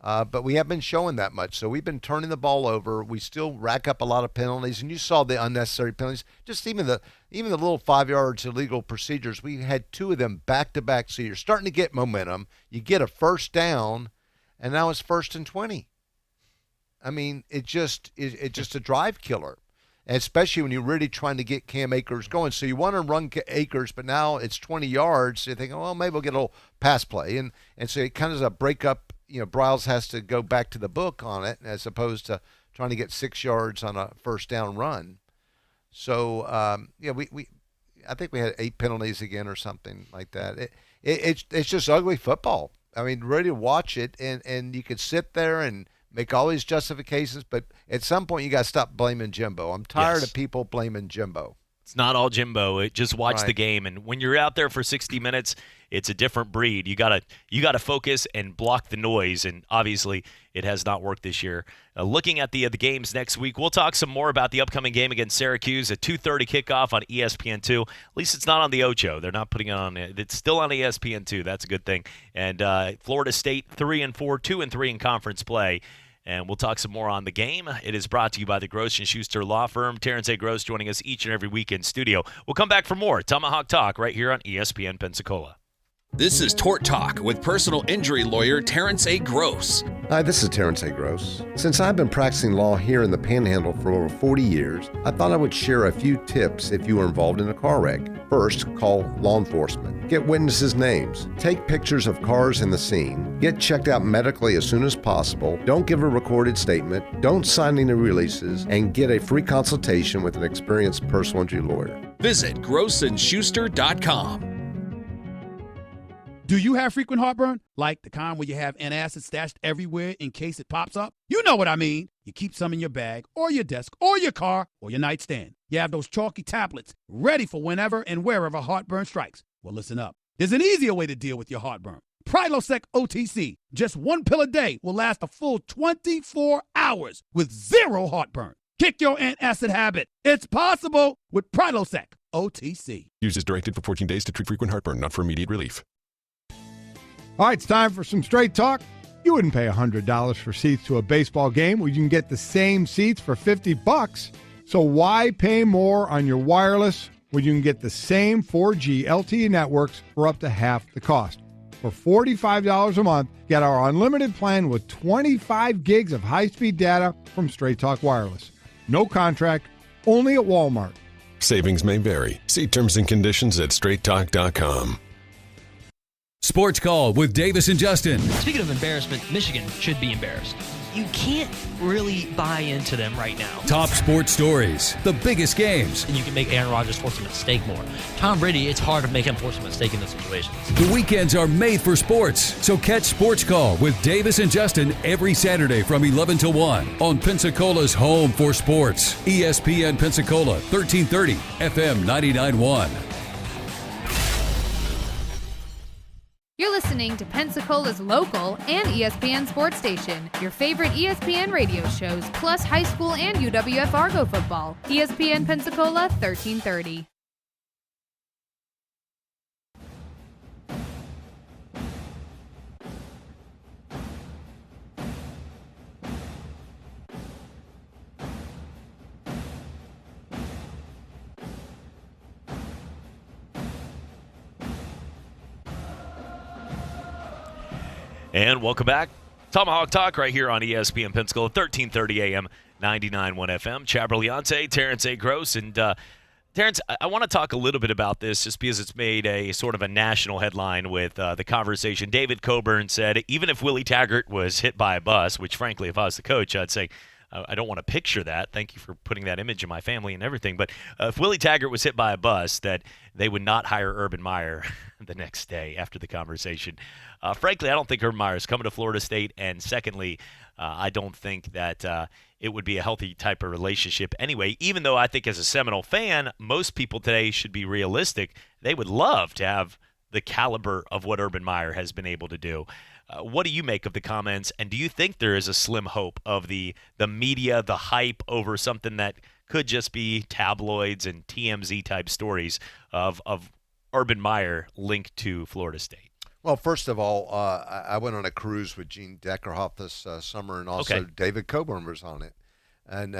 But we haven't been showing that much. So we've been turning the ball over. We still rack up a lot of penalties, and you saw the unnecessary penalties. Just even the little 5 yards illegal procedures. We had 2 of them back to back. So you're starting to get momentum. You get a first down, and now it's 1st and 20. I mean, it's just a drive killer, and especially when you're really trying to get Cam Akers going. So you want to run Akers, but now it's 20 yards. So you think, well, maybe we'll get a little pass play, and so it kind of is a break up. Bryles has to go back to the book on it as opposed to trying to get 6 yards on a first down run. So I think we had 8 penalties again or something like that. It's just ugly football. I mean, ready to watch it, and you could sit there and make all these justifications, but at some point you got to stop blaming Jimbo. I'm tired of people blaming Jimbo. It's not all Jimbo. Just watch the game, and when you're out there for 60 minutes, it's a different breed. You gotta focus and block the noise, and obviously it has not worked this year. Looking at the games next week, we'll talk some more about the upcoming game against Syracuse, a 2:30 kickoff on ESPN2. At least it's not on the Ocho. They're not putting it on. It's still on ESPN2. That's a good thing. And Florida State 3-4, 2-3 in conference play. And we'll talk some more on the game. It is brought to you by the Gross & Schuster Law Firm. Terrence A. Gross joining us each and every week in studio. We'll come back for more Tomahawk Talk right here on ESPN Pensacola. This is Tort Talk with personal injury lawyer Terrence A. Gross. Hi, this is Terrence A. Gross. Since I've been practicing law here in the Panhandle for over 40 years, I thought I would share a few tips if you were involved in a car wreck. First, call law enforcement. Get witnesses' names. Take pictures of cars in the scene. Get checked out medically as soon as possible. Don't give a recorded statement. Don't sign any releases. And get a free consultation with an experienced personal injury lawyer. Visit grossandschuster.com. Do you have frequent heartburn? Like the kind where you have antacid stashed everywhere in case it pops up? You know what I mean. You keep some in your bag or your desk or your car or your nightstand. You have those chalky tablets ready for whenever and wherever heartburn strikes. Well, listen up. There's an easier way to deal with your heartburn. Prilosec OTC. Just 1 pill a day will last a full 24 hours with zero heartburn. Kick your antacid habit. It's possible with Prilosec OTC. Use as directed for 14 days to treat frequent heartburn, not for immediate relief. All right, it's time for some straight talk. You wouldn't pay $100 for seats to a baseball game where you can get the same seats for $50. So why pay more on your wireless when you can get the same 4G LTE networks for up to half the cost? For $45 a month, get our unlimited plan with 25 gigs of high-speed data from Straight Talk Wireless. No contract, only at Walmart. Savings may vary. See terms and conditions at straighttalk.com. Sports Call with Davis and Justin. Speaking of embarrassment, Michigan should be embarrassed. You can't really buy into them right now. Top sports stories, the biggest games. And you can make Aaron Rodgers force a mistake more. Tom Brady, it's hard to make him force a mistake in those situations. The weekends are made for sports, so catch Sports Call with Davis and Justin every Saturday from 11 to 1 on Pensacola's home for sports. ESPN Pensacola, 1330, FM 99.1. You're listening to Pensacola's local and ESPN sports station. Your favorite ESPN radio shows, plus high school and UWF Argo football. ESPN Pensacola 1330. And welcome back. Tomahawk Talk right here on ESPN Pensacola, 1330 AM, 99.1 FM. Chad Brillante, Terrence A. Gross. And Terrence, I want to talk a little bit about this just because it's made a sort of a national headline with the conversation. David Coburn said, even if Willie Taggart was hit by a bus, which frankly, if I was the coach, I'd say, I don't want to picture that. Thank you for putting that image in my family and everything. But if Willie Taggart was hit by a bus, that they would not hire Urban Meyer the next day after the conversation. Frankly, I don't think Urban Meyer is coming to Florida State. And secondly, I don't think that it would be a healthy type of relationship anyway, even though I think as a Seminole fan, most people today should be realistic. They would love to have the caliber of what Urban Meyer has been able to do. What do you make of the comments, and do you think there is a slim hope of the media, the hype over something that could just be tabloids and TMZ-type stories of Urban Meyer linked to Florida State? Well, first of all, I went on a cruise with Gene Deckerhoff this summer, and also David Coburn was on it. And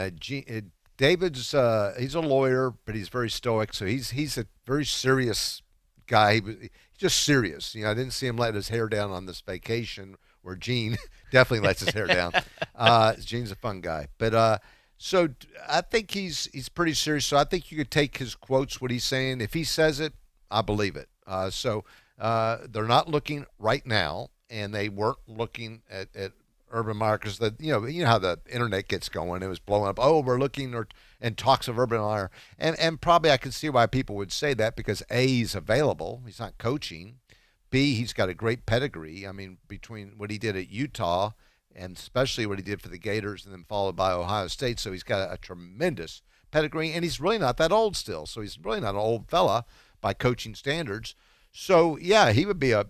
David's he's a lawyer, but he's very stoic, so he's a very serious guy. He's just serious. You know, I didn't see him let his hair down on this vacation, where Gene definitely lets his hair down. Gene's a fun guy, but so I think he's pretty serious. So I think you could take his quotes, what he's saying. If he says it, I believe it. So they're not looking right now, and they weren't looking at Urban Meyer because you know how the internet gets going. It was blowing up. Oh, we're looking and talks of Urban Meyer, and probably I can see why people would say that because A, he's available. He's not coaching. B, he's got a great pedigree. I mean, between what he did at Utah and especially what he did for the Gators and then followed by Ohio State, so he's got a tremendous pedigree, and he's really not that old still. So he's really not an old fella by coaching standards. So yeah, he would be a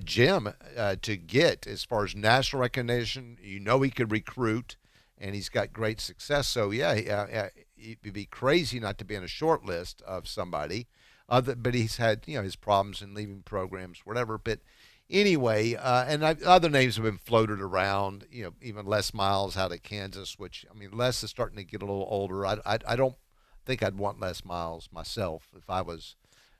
gem to get as far as national recognition. You know, he could recruit, and he's got great success. So yeah, it'd be crazy not to be on a short list of somebody. But he's had his problems in leaving programs, whatever. But anyway, and other names have been floated around. Even Les Miles out of Kansas, which I mean, Les is starting to get a little older. I don't think I'd want Les Miles myself if I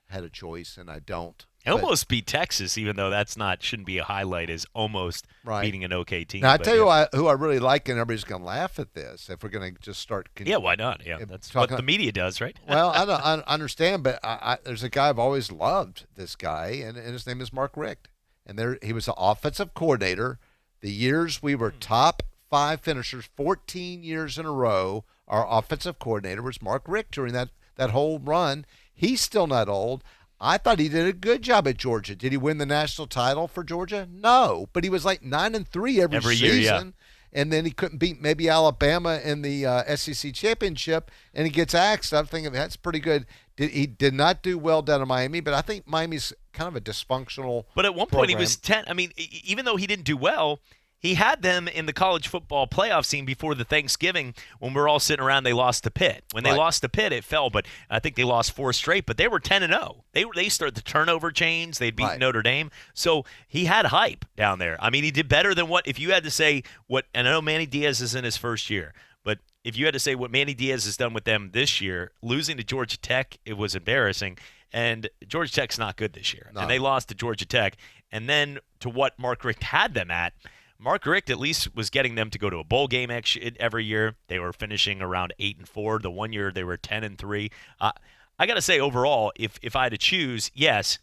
had a choice, and I don't. Almost beat Texas, even though shouldn't be a highlight, is almost beating an okay team. Now, I tell you who I really like, and everybody's going to laugh at this if we're going to just start. Yeah, why not? Yeah, that's what the media does, right? Well, I understand, but there's a guy I've always loved, this guy, and his name is Mark Richt. And he was the offensive coordinator. The years we were top 5 finishers, 14 years in a row, our offensive coordinator was Mark Richt during that whole run. He's still not old. I thought he did a good job at Georgia. Did he win the national title for Georgia? No, but he was like 9-3 every season. Year, yeah. And then he couldn't beat maybe Alabama in the SEC championship, and he gets axed. I'm thinking that's pretty good. He did not do well down in Miami, but I think Miami's kind of a dysfunctional But at one point he was 10. I mean, even though he didn't do well, he had them in the college football playoff scene before the Thanksgiving when we were all sitting around. They lost to Pitt. When they lost to Pitt, it fell, but I think they lost 4 straight. But they were 10-0. They started the turnover chains. They'd beat Notre Dame. So he had hype down there. I mean, he did better than if you had to say what, and I know Manny Diaz is in his first year, but if you had to say what Manny Diaz has done with them this year, losing to Georgia Tech, it was embarrassing. And Georgia Tech's not good this year. No. And they lost to Georgia Tech. And then to what Mark Richt had them at, Mark Richt at least was getting them to go to a bowl game every year. They were finishing around 8-4. The one year they were 10-3. I got to say, overall, if I had to choose, yes,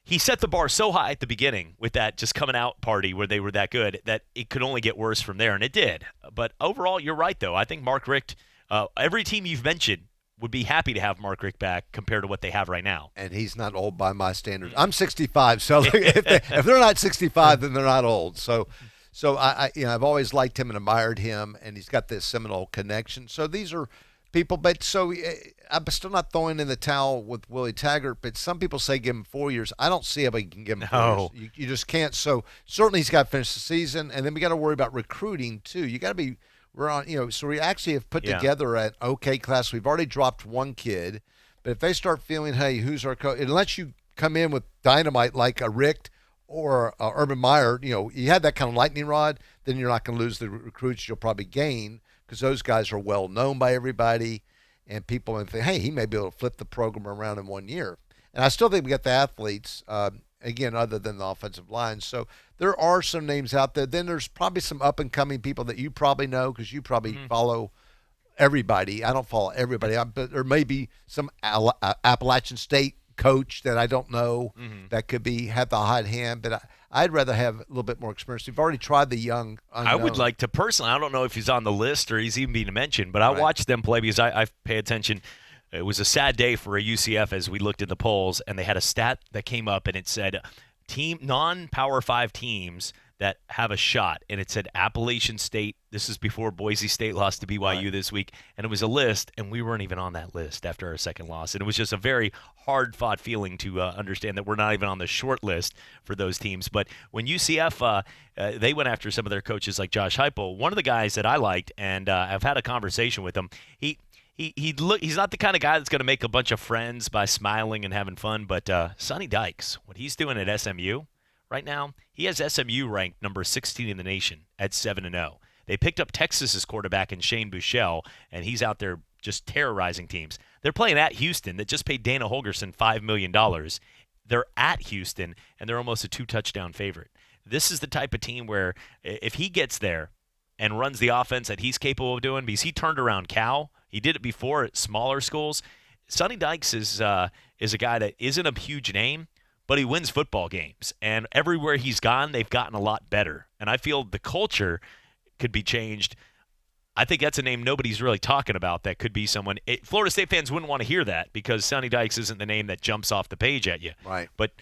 he set the bar so high at the beginning with that just coming out party where they were that good that it could only get worse from there, and it did. But overall, you're right, though. I think Mark Richt, every team you've mentioned, would be happy to have Mark Richt back compared to what they have right now. And he's not old by my standards. I'm 65, so if they're not 65, then they're not old. So I've always liked him and admired him, and he's got this Seminole connection. So these are people, but so I'm still not throwing in the towel with Willie Taggart, but some people say give him 4 years. I don't see how he can give him 4 years. You just can't. So certainly he's got to finish the season, and then we got to worry about recruiting too. You got to be – we're on, so we actually have put together an okay class. We've already dropped one kid, but if they start feeling, hey, who's our coach? Unless you come in with dynamite like a Richt or Urban Meyer, you had that kind of lightning rod, then you're not going to lose the recruits you'll probably gain because those guys are well known by everybody, and people may think, hey, he may be able to flip the program around in 1 year. And I still think we got the athletes, again, other than the offensive line. So there are some names out there. Then there's probably some up-and-coming people that you probably know because you probably follow everybody. I don't follow everybody, but there may be some Appalachian State coach that I don't know that could have the hot hand, but I'd rather have a little bit more experience. We've already tried the young unknown. I would like to personally, I don't know if he's on the list or he's even being mentioned, but I watched them play because I pay attention. It was a sad day for a UCF as we looked at the polls, and they had a stat that came up, and it said non-Power 5 teams that have a shot, and it said Appalachian State. This is before Boise State lost to BYU this week, and it was a list, and we weren't even on that list after our second loss. And it was just a very hard-fought feeling to understand that we're not even on the short list for those teams. But when UCF, they went after some of their coaches like Josh Heupel, one of the guys that I liked, and I've had a conversation with him, he's not the kind of guy that's going to make a bunch of friends by smiling and having fun, but Sonny Dykes, what he's doing at SMU right now, he has SMU ranked number 16 in the nation at 7-0. They picked up Texas's quarterback in Shane Buechele, and he's out there just terrorizing teams. They're playing at Houston that just paid Dana Holgorsen $5 million. They're at Houston, and they're almost a 2-touchdown favorite. This is the type of team where if he gets there and runs the offense that he's capable of doing, because he turned around Cal, he did it before at smaller schools. Sonny Dykes is a guy that isn't a huge name, but he wins football games. And everywhere he's gone, they've gotten a lot better. And I feel the culture could be changed. I think that's a name nobody's really talking about that could be someone. Florida State fans wouldn't want to hear that because Sonny Dykes isn't the name that jumps off the page at you. Right. But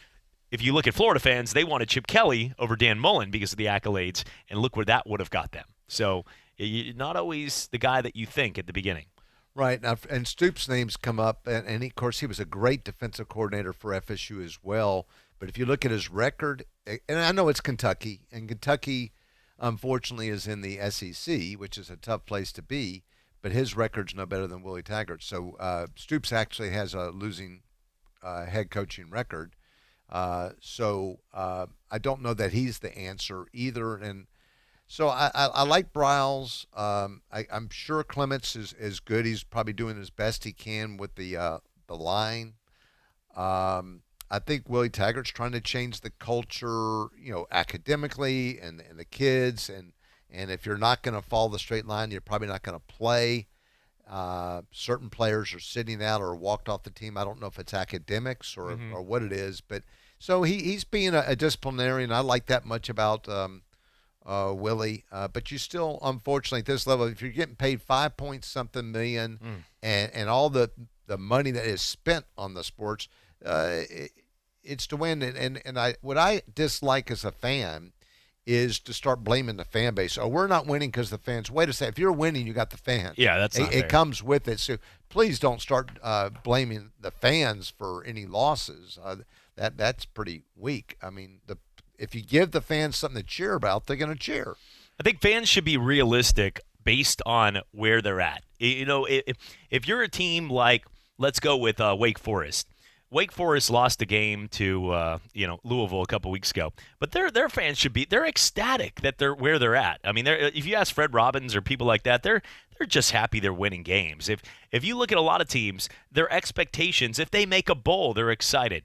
if you look at Florida fans, they wanted Chip Kelly over Dan Mullen because of the accolades, and look where that would have got them. So not always the guy that you think at the beginning. Right. Now, and Stoops' names come up, and of course, he was a great defensive coordinator for FSU as well. But if you look at his record, and I know it's Kentucky, and Kentucky, unfortunately, is in the SEC, which is a tough place to be, but his record's no better than Willie Taggart. So Stoops actually has a losing head coaching record. So I don't know that he's the answer either. And so I like Briles. I'm sure Clements is good. He's probably doing as best he can with the line. I think Willie Taggart's trying to change the culture, academically and the kids. And if you're not going to follow the straight line, you're probably not going to play. Certain players are sitting out or walked off the team. I don't know if it's academics or what it is. But so he's being a disciplinarian. I like that much about Willie. But you still, unfortunately, at this level, if you're getting paid $5.something million and all the money that is spent on the sports, it's to win. And what I dislike as a fan is to start blaming the fan base. Oh, we're not winning because the fans. Wait a second. If you're winning, you got the fans. Yeah, that's not fair. It comes with it. So please don't start blaming the fans for any losses. That's pretty weak. I mean, if you give the fans something to cheer about, they're going to cheer. I think fans should be realistic based on where they're at. If you're a team like, let's go with Wake Forest. Wake Forest lost a game to Louisville a couple weeks ago, but their fans should be ecstatic that they're where they're at. I mean, if you ask Fred Robbins or people like that, they're just happy they're winning games. If you look at a lot of teams, their expectations, if they make a bowl, they're excited.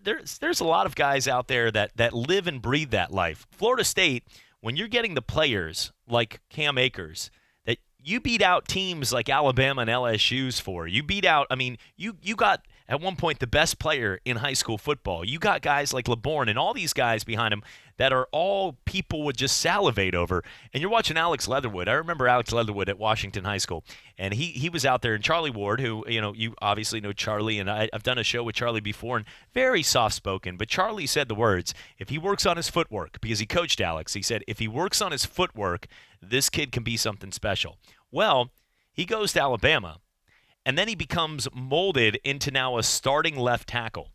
There's a lot of guys out there that live and breathe that life. Florida State, when you're getting the players like Cam Akers that you beat out teams like Alabama and LSU's for, you beat out. I mean, you got at one point the best player in high school football. You got guys like LeBourne and all these guys behind him that are all people would just salivate over. And you're watching Alex Leatherwood. I remember Alex Leatherwood at Washington High School, and he was out there. And Charlie Ward, who you obviously know Charlie, and I've done a show with Charlie before, and very soft-spoken. But Charlie said the words, if he works on his footwork, because he coached Alex, he said, if he works on his footwork, this kid can be something special. Well, he goes to Alabama. And then he becomes molded into now a starting left tackle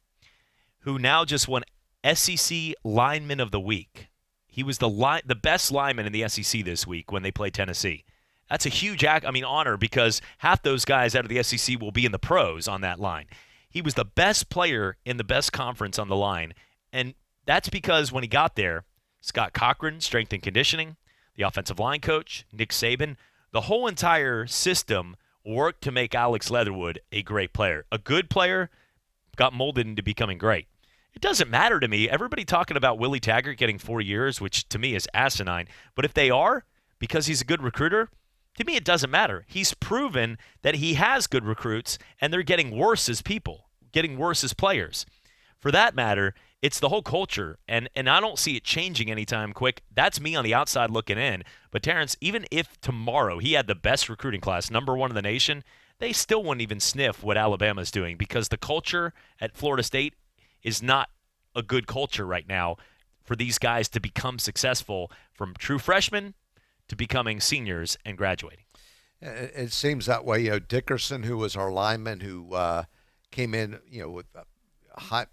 who now just won SEC Lineman of the Week. He was the best lineman in the SEC this week when they played Tennessee. That's a huge honor because half those guys out of the SEC will be in the pros on that line. He was the best player in the best conference on the line, and that's because when he got there, Scott Cochran, strength and conditioning, the offensive line coach, Nick Saban, the whole entire system worked to make Alex Leatherwood a great player. A good player got molded into becoming great. It doesn't matter to me. Everybody talking about Willie Taggart getting 4 years, which to me is asinine. But if they are, because he's a good recruiter, to me it doesn't matter. He's proven that he has good recruits, and they're getting worse as people, getting worse as players. For that matter, it's the whole culture, and I don't see it changing anytime quick. That's me on the outside looking in. But, Terrence, even if tomorrow he had the best recruiting class, #1 in the nation, they still wouldn't even sniff what Alabama's doing because the culture at Florida State is not a good culture right now for these guys to become successful from true freshmen to becoming seniors and graduating. It seems that way. Dickerson, who was our lineman, who came in, with high,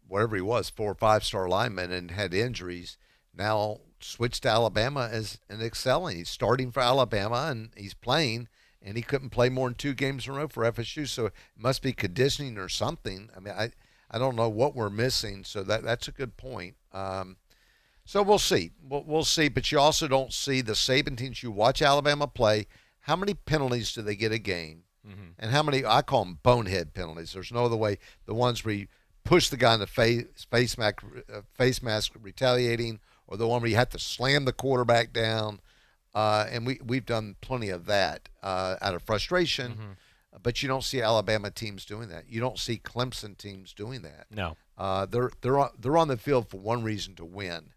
whatever he was, 4 or 5-star lineman and had injuries, now switched to Alabama and excelling. He's starting for Alabama and he's playing, and he couldn't play more than 2 games in a row for FSU, so it must be conditioning or something. I mean, I don't know what we're missing, so that's a good point. So we'll see. We'll see, but you also don't see the Saban teams. You watch Alabama play, how many penalties do they get a game? Mm-hmm. And how many, I call them bonehead penalties. There's no other way. The ones where you push the guy in the face mask retaliating, or the one where you have to slam the quarterback down. And we've done plenty of that out of frustration. Mm-hmm. But you don't see Alabama teams doing that. You don't see Clemson teams doing that. No. They're on the field for one reason, to win.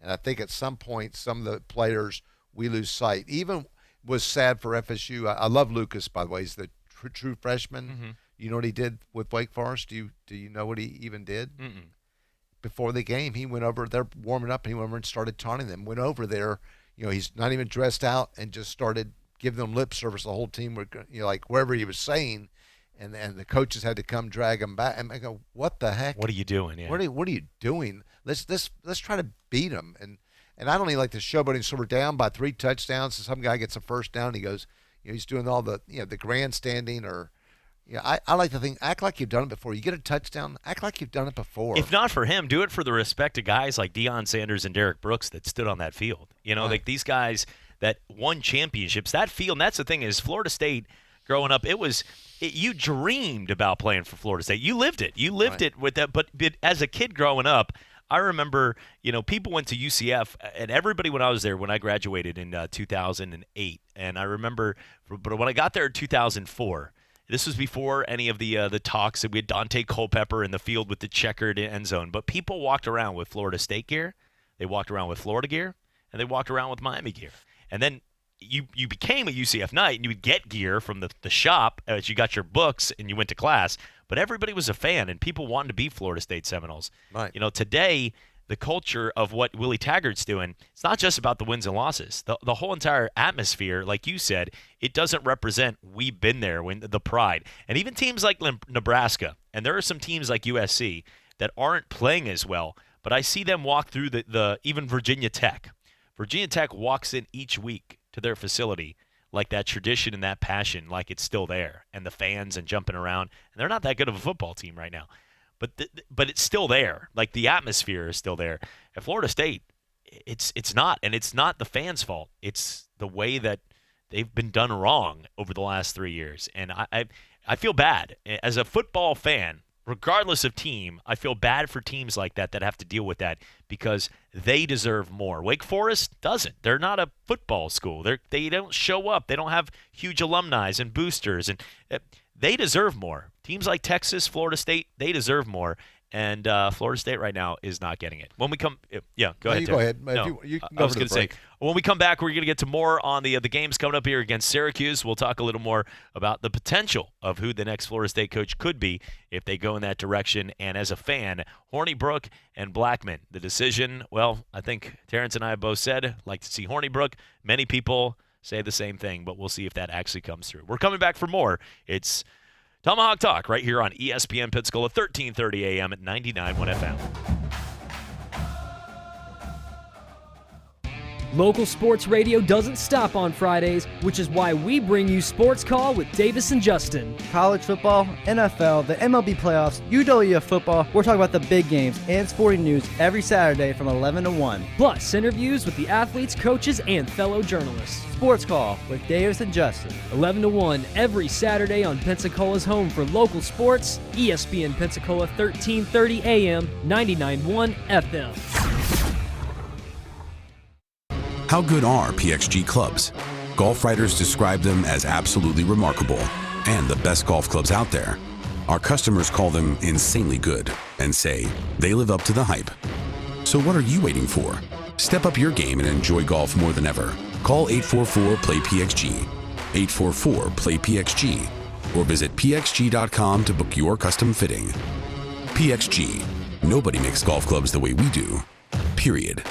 And I think at some point, some of the players, we lose sight. Even was sad for FSU. I love Lucas, by the way. He's the true freshman. Mm-hmm. You know what he did with Wake Forest? Do you know what he even did? Mm-mm. Before the game, he went over. They're warming up, and he went over and started taunting them. Went over there. He's not even dressed out, and just started giving them lip service. The whole team were, like wherever he was saying, and the coaches had to come drag him back. And I go, what the heck? What are you doing? Yeah. What are you doing? Let's try to beat them. And I don't even like the showboating. So we're down by 3 touchdowns, and some guy gets a first down. And he goes, he's doing all the the grandstanding or. I like to think, act like you've done it before. You get a touchdown, act like you've done it before. If not for him, do it for the respect of guys like Deion Sanders and Derek Brooks that stood on that field. Right. Like these guys that won championships. That field, and that's the thing is Florida State growing up, you dreamed about playing for Florida State. You lived it. You lived it with that. But as a kid growing up, I remember, people went to UCF, and everybody when I was there, when I graduated in 2008, and I remember, but when I got there in 2004, this was before any of the talks that we had Dante Culpepper in the field with the checkered end zone. But people walked around with Florida State gear, they walked around with Florida gear, and they walked around with Miami gear. And then you became a UCF Knight, and you would get gear from the shop as you got your books and you went to class. But everybody was a fan, and people wanted to be Florida State Seminoles. Right. Today, the culture of what Willie Taggart's doing, it's not just about the wins and losses. The whole entire atmosphere, like you said, it doesn't represent we've been there, when the pride. And even teams like Nebraska, and there are some teams like USC that aren't playing as well, but I see them walk through the even Virginia Tech. Virginia Tech walks in each week to their facility like that tradition and that passion, like it's still there, and the fans and jumping around. And they're not that good of a football team right now. But it's still there. Like the atmosphere is still there. At Florida State, it's not, and it's not the fans' fault. It's the way that they've been done wrong over the last 3 years. And I feel bad as a football fan, regardless of team. I feel bad for teams like that have to deal with that because they deserve more. Wake Forest doesn't. They're not a football school. They don't show up. They don't have huge alumni and boosters, and they deserve more. Teams like Texas, Florida State, they deserve more, and Florida State right now is not getting it. When we come, yeah, go ahead. You go ahead. No, you can I was going to say, break. when we come back, we're going to get to more on the games coming up here against Syracuse. We'll talk a little more about the potential of who the next Florida State coach could be if they go in that direction. And as a fan, Hornibrook and Blackman, the decision, well, I think Terrence and I have both said, like to see Hornibrook. Many people say the same thing, but we'll see if that actually comes through. We're coming back for more. It's Tomahawk Talk right here on ESPN Pensacola, 1330 AM at 99.1 FM. Local sports radio doesn't stop on Fridays, which is why we bring you Sports Call with Davis and Justin. College football, NFL, the MLB playoffs, UWF football. We're talking about the big games and sporting news every Saturday from 11 to 1. Plus, interviews with the athletes, coaches, and fellow journalists. Sports Call with Davis and Justin. 11 to 1 every Saturday on Pensacola's home for local sports, ESPN Pensacola 1330 AM, 99.1 FM. How good are PXG clubs? Golf writers describe them as absolutely remarkable and the best golf clubs out there. Our customers call them insanely good and say they live up to the hype. So what are you waiting for? Step up your game and enjoy golf more than ever. Call 844-PLAY-PXG, 844-PLAY-PXG, or visit pxg.com to book your custom fitting. PXG. Nobody makes golf clubs the way we do. Period.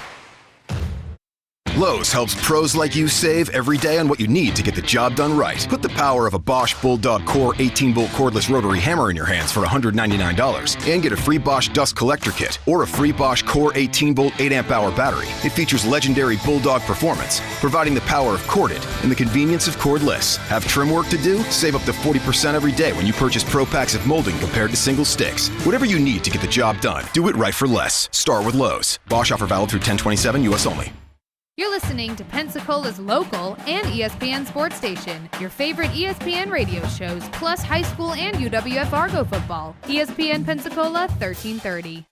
Lowe's helps pros like you save every day on what you need to get the job done right. Put the power of a Bosch Bulldog Core 18-volt cordless rotary hammer in your hands for $199 and get a free Bosch dust collector kit or a free Bosch Core 18-volt 8-amp-hour battery. It features legendary Bulldog performance, providing the power of corded and the convenience of cordless. Have trim work to do? Save up to 40% every day when you purchase Pro Packs of molding compared to single sticks. Whatever you need to get the job done, do it right for less. Start with Lowe's. Bosch offer valid through 10/27, U.S. only. You're listening to Pensacola's local and ESPN sports station. Your favorite ESPN radio shows, plus high school and UWF Argo football. ESPN Pensacola 1330.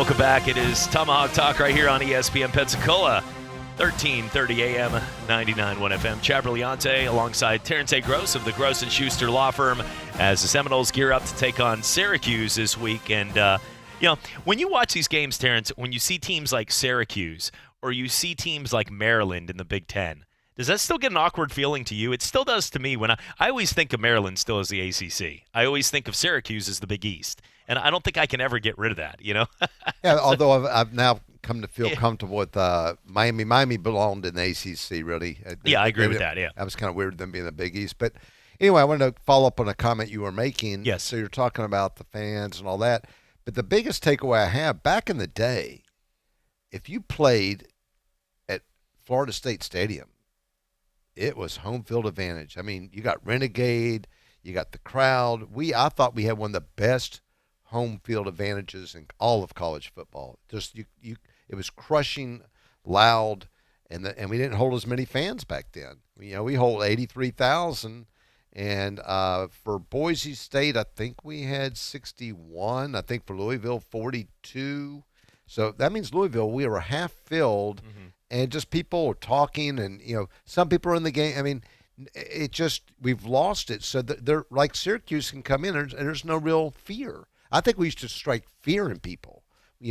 welcome back. It is Tomahawk Talk right here on ESPN Pensacola, 1330 AM, 99.1 FM. Chad Brillante alongside Terrence A. Gross of the Gross & Schuster Law Firm as the Seminoles gear up to take on Syracuse this week. And, when you watch these games, Terrence, when you see teams like Syracuse or you see teams like Maryland in the Big Ten, does that still get an awkward feeling to you? It still does to me. When I always think of Maryland still as the ACC. I always think of Syracuse as the Big East. And I don't think I can ever get rid of that, Yeah, although I've now come to feel comfortable with Miami. Miami belonged in the ACC, really. I agree with that, yeah. That was kind of weird them being the Big East. But anyway, I wanted to follow up on a comment you were making. Yes. So you're talking about the fans and all that. But the biggest takeaway I have, back in the day, if you played at Florida State Stadium, it was home field advantage. I mean, you got Renegade, you got the crowd. I thought we had one of the best home field advantages in all of college football. Just it was crushing, loud, and we didn't hold as many fans back then. We hold 83,000, and for Boise State, I think we had 61. I think for Louisville, 42. So that means Louisville, we were half filled, and just people were talking, and some people are in the game. I mean, it just we've lost it. So they're like Syracuse can come in, and there's no real fear. I think we used to strike fear in people,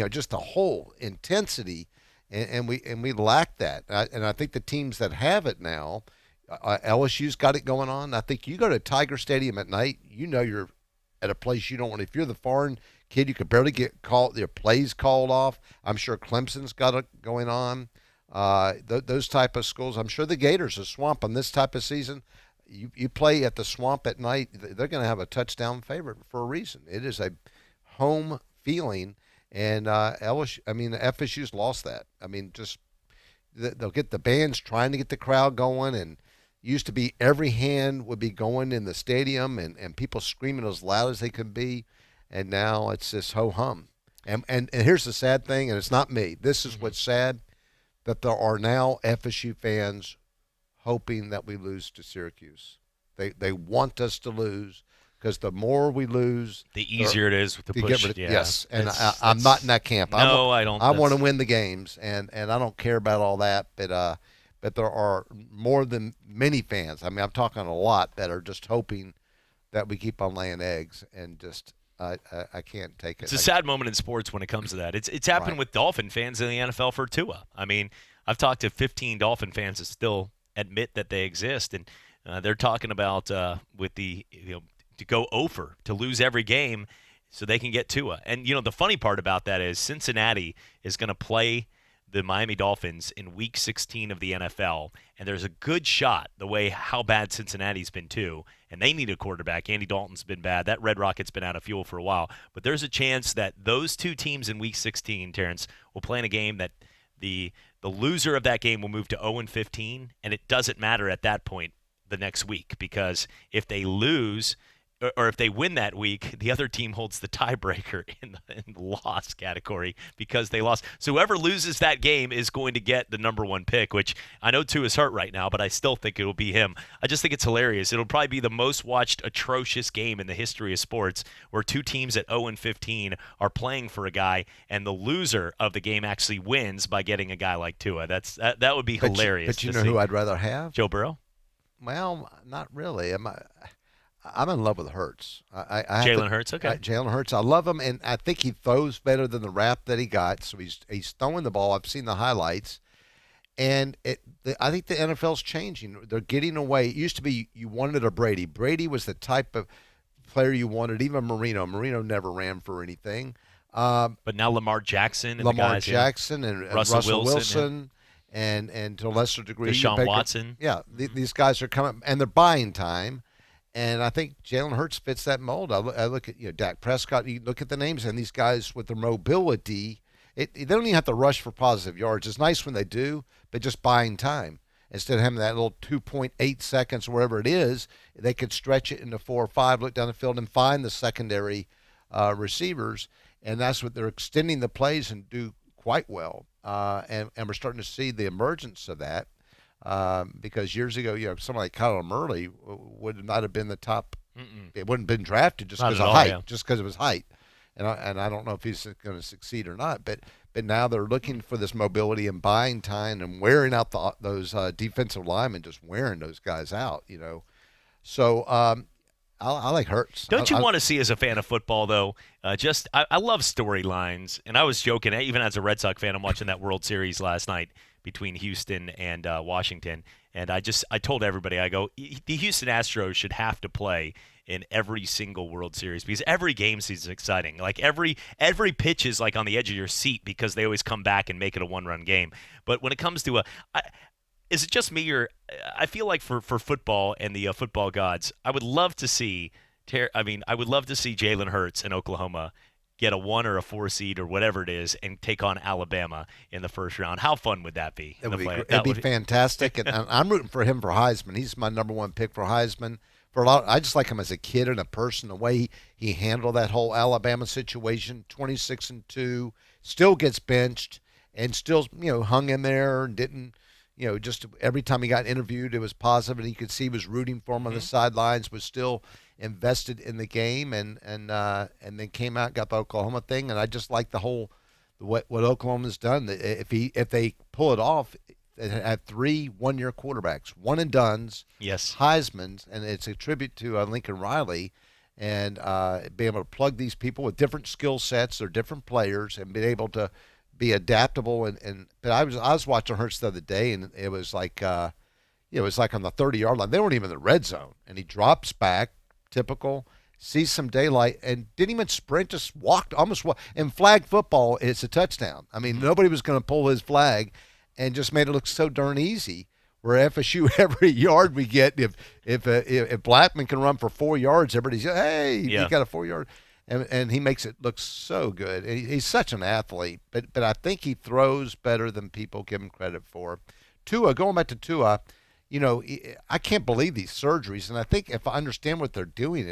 just the whole intensity, and we lack that. And I think the teams that have it now, LSU's got it going on. I think you go to Tiger Stadium at night, you're at a place you don't want. If you're the foreign kid, you could barely get your plays called off. I'm sure Clemson's got it going on. Those type of schools. I'm sure the Gators, the Swamp, on this type of season. You play at the Swamp at night, they're going to have a touchdown favorite for a reason. It is a home feeling, and FSU's lost that. I mean, just they'll get the bands trying to get the crowd going, and used to be every hand would be going in the stadium and people screaming as loud as they could be, and now it's this ho-hum. And here's the sad thing, and it's not me. This is what's sad, that there are now FSU fans hoping that we lose to Syracuse. They want us to lose, because the more we lose, the easier it is to push. Get rid of, yes, and I'm not in that camp. I don't. I want to win the games, and I don't care about all that. But there are more than many fans. I mean, I'm talking a lot that are just hoping that we keep on laying eggs, and just I can't take it. It's a sad moment in sports when it comes to that. It's happened with Dolphin fans in the NFL for Tua. I mean, I've talked to 15 Dolphin fans that still admit that they exist, and they're talking about with the to go over, to lose every game so they can get Tua. And the funny part about that is Cincinnati is going to play the Miami Dolphins in Week 16 of the NFL, and there's a good shot, the way how bad Cincinnati's been too, and they need a quarterback. Andy Dalton's been bad. That Red Rocket's been out of fuel for a while. But there's a chance that those two teams in Week 16, Terrence, will play in a game that the loser of that game will move to 0-15, and it doesn't matter at that point the next week, because if they lose or if they win that week, the other team holds the tiebreaker in the loss category because they lost. So whoever loses that game is going to get the number one pick, which I know Tua is hurt right now, but I still think it will be him. I just think it's hilarious. It'll probably be the most watched atrocious game in the history of sports, where two teams at 0-15 are playing for a guy, and the loser of the game actually wins by getting a guy like Tua. That would be hilarious. But you know who I'd rather have? Joe Burrow? Well, not really. I'm in love with Hurts. Jalen Hurts, okay. Jalen Hurts, I love him, and I think he throws better than the rap that he got. So he's throwing the ball. I've seen the highlights, and I think the NFL's changing. They're getting away. It used to be you wanted a Brady. Brady was the type of player you wanted. Even Marino. Marino never ran for anything. But now Lamar Jackson and Russell Wilson. And to a lesser degree, Deshaun Watson. Yeah, these guys are coming, and they're buying time. And I think Jalen Hurts fits that mold. I look at Dak Prescott. You look at the names, and these guys with their mobility, they don't even have to rush for positive yards. It's nice when they do, but just buying time. Instead of having that little 2.8 seconds or whatever it is, they could stretch it into 4 or 5, look down the field, and find the secondary receivers. And that's what they're extending the plays and do quite well. And we're starting to see the emergence of that. Because years ago, somebody like Kyler Murray would not have been the top. It wouldn't have been drafted just because of height, just because of his height. and I don't know if he's going to succeed or not. But now they're looking for this mobility and buying time and wearing out those defensive linemen, just wearing those guys out. So I like Hurts. Don't you want to see, as a fan of football, though, I love storylines. And I was joking, even as a Red Sox fan, I'm watching that World Series last night between Houston and Washington. And I told everybody, I go, the Houston Astros should have to play in every single World Series because every game season is exciting. Like every pitch is like on the edge of your seat because they always come back and make it a one-run game. But when it comes to is it just me, or I feel like for football and the football gods, I would love to see Jalen Hurts in Oklahoma get a 1 or a 4 seed or whatever it is and take on Alabama in the first round. How fun would that be? It'd be fantastic, and I'm rooting for him for Heisman. He's my number one pick for Heisman. I just like him as a kid and a person. The way he handled that whole Alabama situation, 26-2, still gets benched, and still hung in there and didn't. Just every time he got interviewed, it was positive, and you could see he was rooting for him on the sidelines, was still invested in the game, and then came out and got the Oklahoma thing. And I just like the whole what Oklahoma's done. If they pull it off, they had 3 one-year quarterbacks, one and dones, yes, Heisman's, and it's a tribute to Lincoln Riley, and being able to plug these people with different skill sets, they're different players, and being able to be adaptable. But I was watching Hurts the other day, and it was like it was like on the 30-yard line. They weren't even in the red zone, and he drops back, typical, sees some daylight, and didn't even sprint, just walked, almost walked. In flag football, it's a touchdown. I mean, nobody was going to pull his flag, and just made it look so darn easy. Where FSU, every yard we get, if Blackman can run for 4 yards, everybody's, hey, he got a 4-yard. And he makes it look so good. He's such an athlete, but I think he throws better than people give him credit for. Tua, going back to Tua, I can't believe these surgeries, and I think if I understand what they're doing,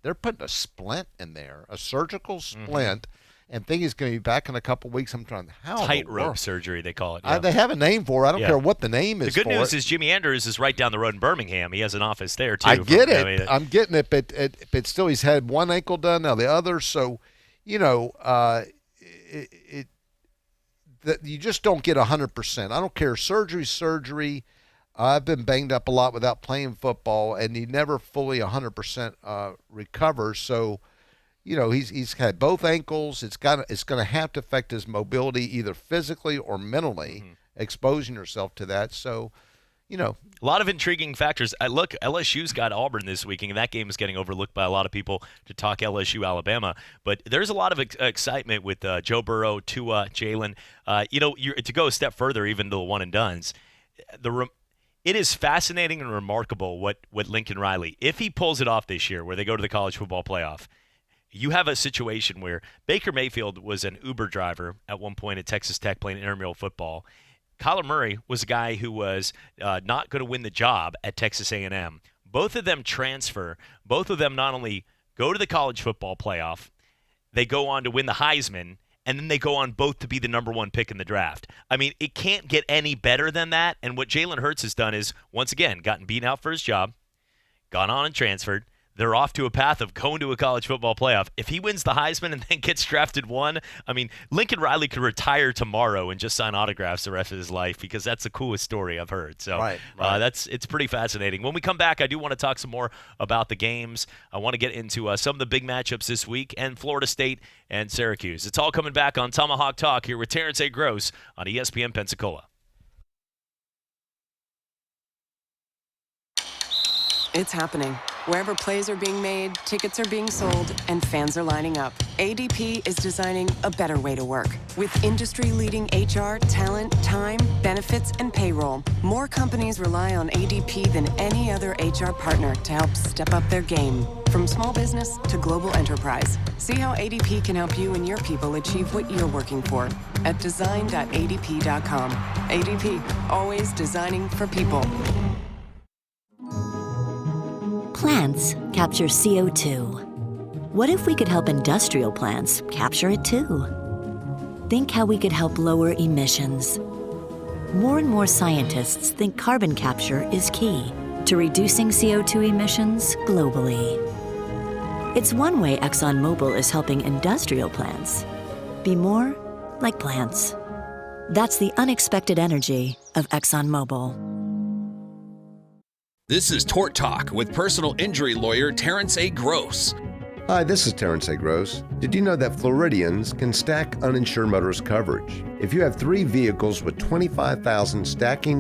they're putting a splint in there, a surgical splint, and think he's going to be back in a couple weeks. I'm trying how tightrope surgery they call it. Yeah. They have a name for it. I don't care what the name is. The good news is Jimmy Andrews is right down the road in Birmingham. He has an office there too. I get it. I'm getting it, but still, he's had one ankle done, now the other. So, you just don't get 100%. I don't care. Surgery's surgery. I've been banged up a lot without playing football, and he never fully 100% recovers. So, he's had both ankles. It's going to have to affect his mobility either physically or mentally, exposing yourself to that. So, a lot of intriguing factors. Look, LSU's got Auburn this week, and that game is getting overlooked by a lot of people to talk LSU Alabama. But there's a lot of excitement with Joe Burrow, Tua, Jalen. To go a step further, even to the one and dones, it is fascinating and remarkable what Lincoln Riley, if he pulls it off this year, where they go to the college football playoff. You have a situation where Baker Mayfield was an Uber driver at one point at Texas Tech playing intramural football. Kyler Murray was a guy who was not going to win the job at Texas A&M. Both of them transfer. Both of them not only go to the college football playoff, they go on to win the Heisman, and then they go on both to be the number 1 pick in the draft. I mean, it can't get any better than that. And what Jalen Hurts has done is, once again, gotten beaten out for his job, gone on and transferred. They're off to a path of going to a college football playoff. If he wins the Heisman and then gets drafted 1, I mean, Lincoln Riley could retire tomorrow and just sign autographs the rest of his life because that's the coolest story I've heard. So right. It's pretty fascinating. When we come back, I do want to talk some more about the games. I want to get into some of the big matchups this week and Florida State and Syracuse. It's all coming back on Tomahawk Talk here with Terrence A. Gross on ESPN Pensacola. It's happening. Wherever plays are being made, tickets are being sold, and fans are lining up. ADP is designing a better way to work. With industry-leading HR, talent, time, benefits, and payroll, more companies rely on ADP than any other HR partner to help step up their game. From small business to global enterprise. See how ADP can help you and your people achieve what you're working for at design.adp.com. ADP, always designing for people. Plants capture CO2. What if we could help industrial plants capture it too? Think how we could help lower emissions. More and more scientists think carbon capture is key to reducing CO2 emissions globally. It's one way ExxonMobil is helping industrial plants be more like plants. That's the unexpected energy of ExxonMobil. This is Tort Talk with personal injury lawyer Terrence A. Gross. Hi, this is Terrence A. Gross. Did you know that Floridians can stack uninsured motorist coverage? If you have 3 vehicles with 25,000 stacking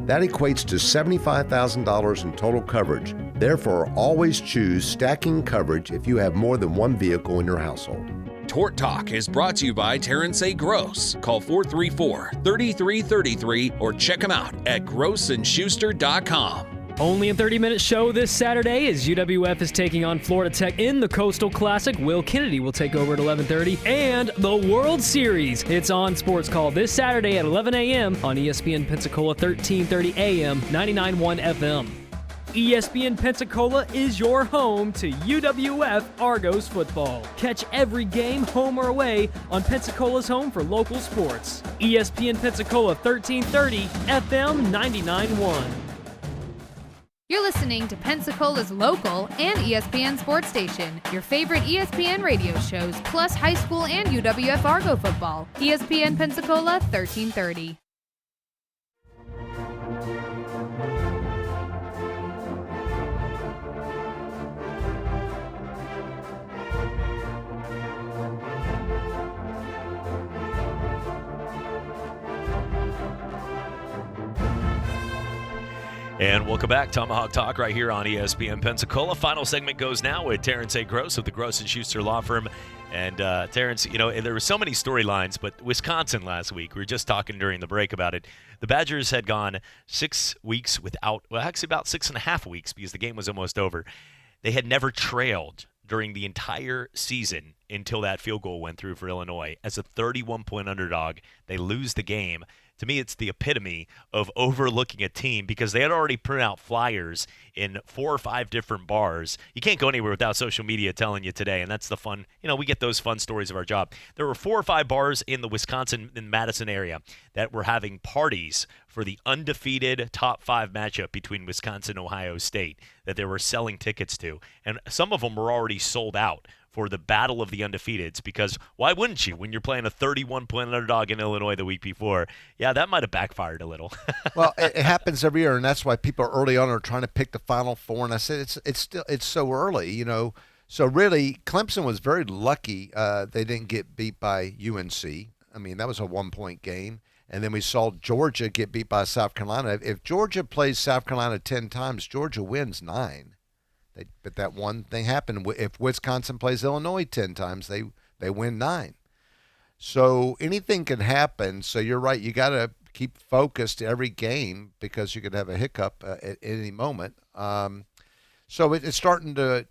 that equates to $75,000 in total coverage. Therefore, always choose stacking coverage if you have more than 1 vehicle in your household. Tort Talk is brought to you by Terrence A. Gross. Call 434-3333 or check him out at grossandschuster.com. Only a 30-minute show this Saturday as UWF is taking on Florida Tech in the Coastal Classic. Will Kennedy will take over at 11:30. And the World Series. It's on Sports Call this Saturday at 11 a.m. on ESPN Pensacola 1330 AM, 99.1 FM. ESPN Pensacola is your home to UWF Argos football. Catch every game, home or away, on Pensacola's home for local sports. ESPN Pensacola 1330 FM 99.1. You're listening to Pensacola's local and ESPN sports station. Your favorite ESPN radio shows, plus high school and UWF Argo football. ESPN Pensacola 1330. And welcome back. Tomahawk Talk right here on ESPN Pensacola. Final segment goes now with Terrence A. Gross of the Gross & Schuster Law Firm. And Terrence, you know, there were so many storylines, but Wisconsin last week, we were just talking during the break about it. The Badgers had gone 6 weeks without, well, actually about 6.5 weeks because the game was almost over. They had never trailed during the entire season until that field goal went through for Illinois. As a 31-point underdog, they lose the game. To me, it's the epitome of overlooking a team because they had already printed out flyers in 4 or 5 different bars. You can't go anywhere without social media telling you today, and that's the fun. You know, we get those fun stories of our job. There were 4 or 5 bars in the Wisconsin and Madison area that were having parties for the undefeated top 5 matchup between Wisconsin and Ohio State that they were selling tickets to. And some of them were already sold out for the battle of the undefeateds, because why wouldn't you when you're playing a 31-point underdog in Illinois the week before? Yeah, that might have backfired a little. Well, it happens every year, and that's why people early on are trying to pick the Final Four. And I said it's so early, you know. So really, Clemson was very lucky they didn't get beat by UNC. I mean, that was a 1-point game. And then we saw Georgia get beat by South Carolina. If Georgia plays South Carolina 10 times, Georgia wins 9. But that one thing happened. If Wisconsin plays Illinois 10 times, they win 9. So anything can happen. So you're right. You got to keep focused every game because you could have a hiccup at any moment. So it's starting to,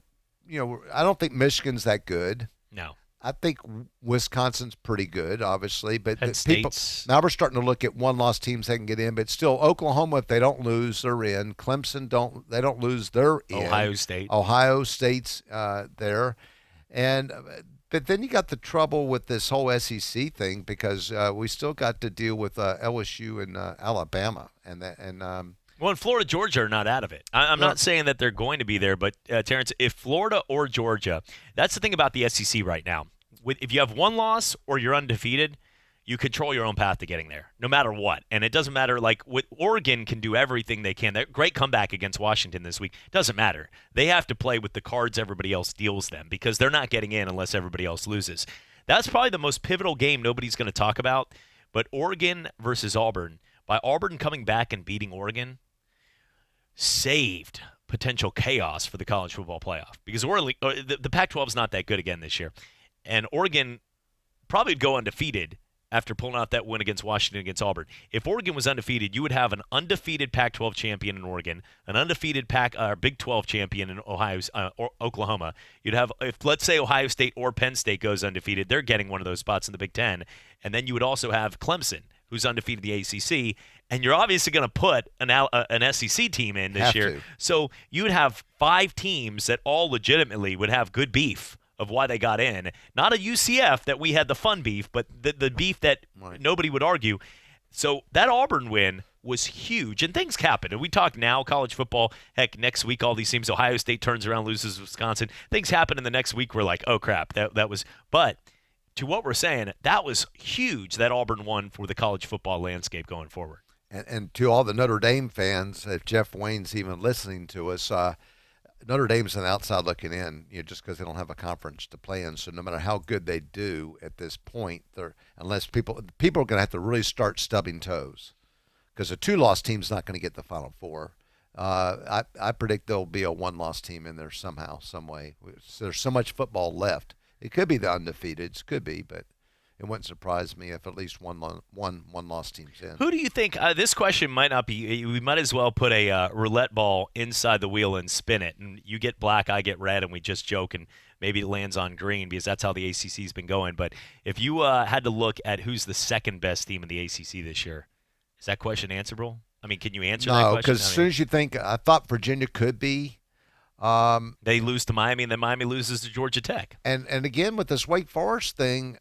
you know, I don't think Michigan's that good. No. I think Wisconsin's pretty good, obviously, but people now we're starting to look at one-loss teams that can get in. But still, Oklahoma, if they don't lose, they're in. Clemson they don't lose, they're in. Ohio State's there, and but then you got the trouble with this whole SEC thing because we still got to deal with LSU and Alabama, Well, and Florida, Georgia are not out of it. I'm not saying that they're going to be there, but, Terrence, if Florida or Georgia, that's the thing about the SEC right now. If you have one loss or you're undefeated, you control your own path to getting there, no matter what. And it doesn't matter. Like, Oregon can do everything they can. That great comeback against Washington this week. Doesn't matter. They have to play with the cards everybody else deals them because they're not getting in unless everybody else loses. That's probably the most pivotal game nobody's going to talk about. But Oregon versus Auburn, by Auburn coming back and beating Oregon, saved potential chaos for the college football playoff because the Pac-12 is not that good again this year. And Oregon probably would go undefeated after pulling out that win against Washington against Auburn. If Oregon was undefeated, you would have an undefeated Pac-12 champion in Oregon, an undefeated Big 12 champion in Oklahoma. You'd have, if let's say Ohio State or Penn State goes undefeated, they're getting one of those spots in the Big Ten. And then you would also have Clemson, who's undefeated in the ACC, and you're obviously going to put an SEC team in this year. So you would have 5 teams that all legitimately would have good beef of why they got in. Not a UCF that we had the fun beef, but the beef that nobody would argue. So that Auburn win was huge. And things happen. And we talk now, college football, heck, next week all these teams, Ohio State turns around, loses Wisconsin. Things happen in the next week. We're like, oh, crap, that was – but to what we're saying, that was huge, that Auburn won for the college football landscape going forward. And to all the Notre Dame fans, if Jeff Wayne's even listening to us, Notre Dame's on the outside looking in, just because they don't have a conference to play in. So no matter how good they do at this point, unless people are going to have to really start stubbing toes, because a 2-loss team's not going to get the Final Four. I predict there'll be a 1-loss team in there somehow, some way. There's so much football left. It could be the undefeateds, could be, but it wouldn't surprise me if at least one loss team's in. Who do you think? This question might not be. We might as well put a roulette ball inside the wheel and spin it. And you get black, I get red, and we just joke, and maybe it lands on green because that's how the ACC's been going. But if you had to look at who's the second best team in the ACC this year, is that question answerable? I mean, can you answer that question? No, because as soon as you think, I thought Virginia could be. They lose to Miami, and then Miami loses to Georgia Tech. And again, with this Wake Forest thing,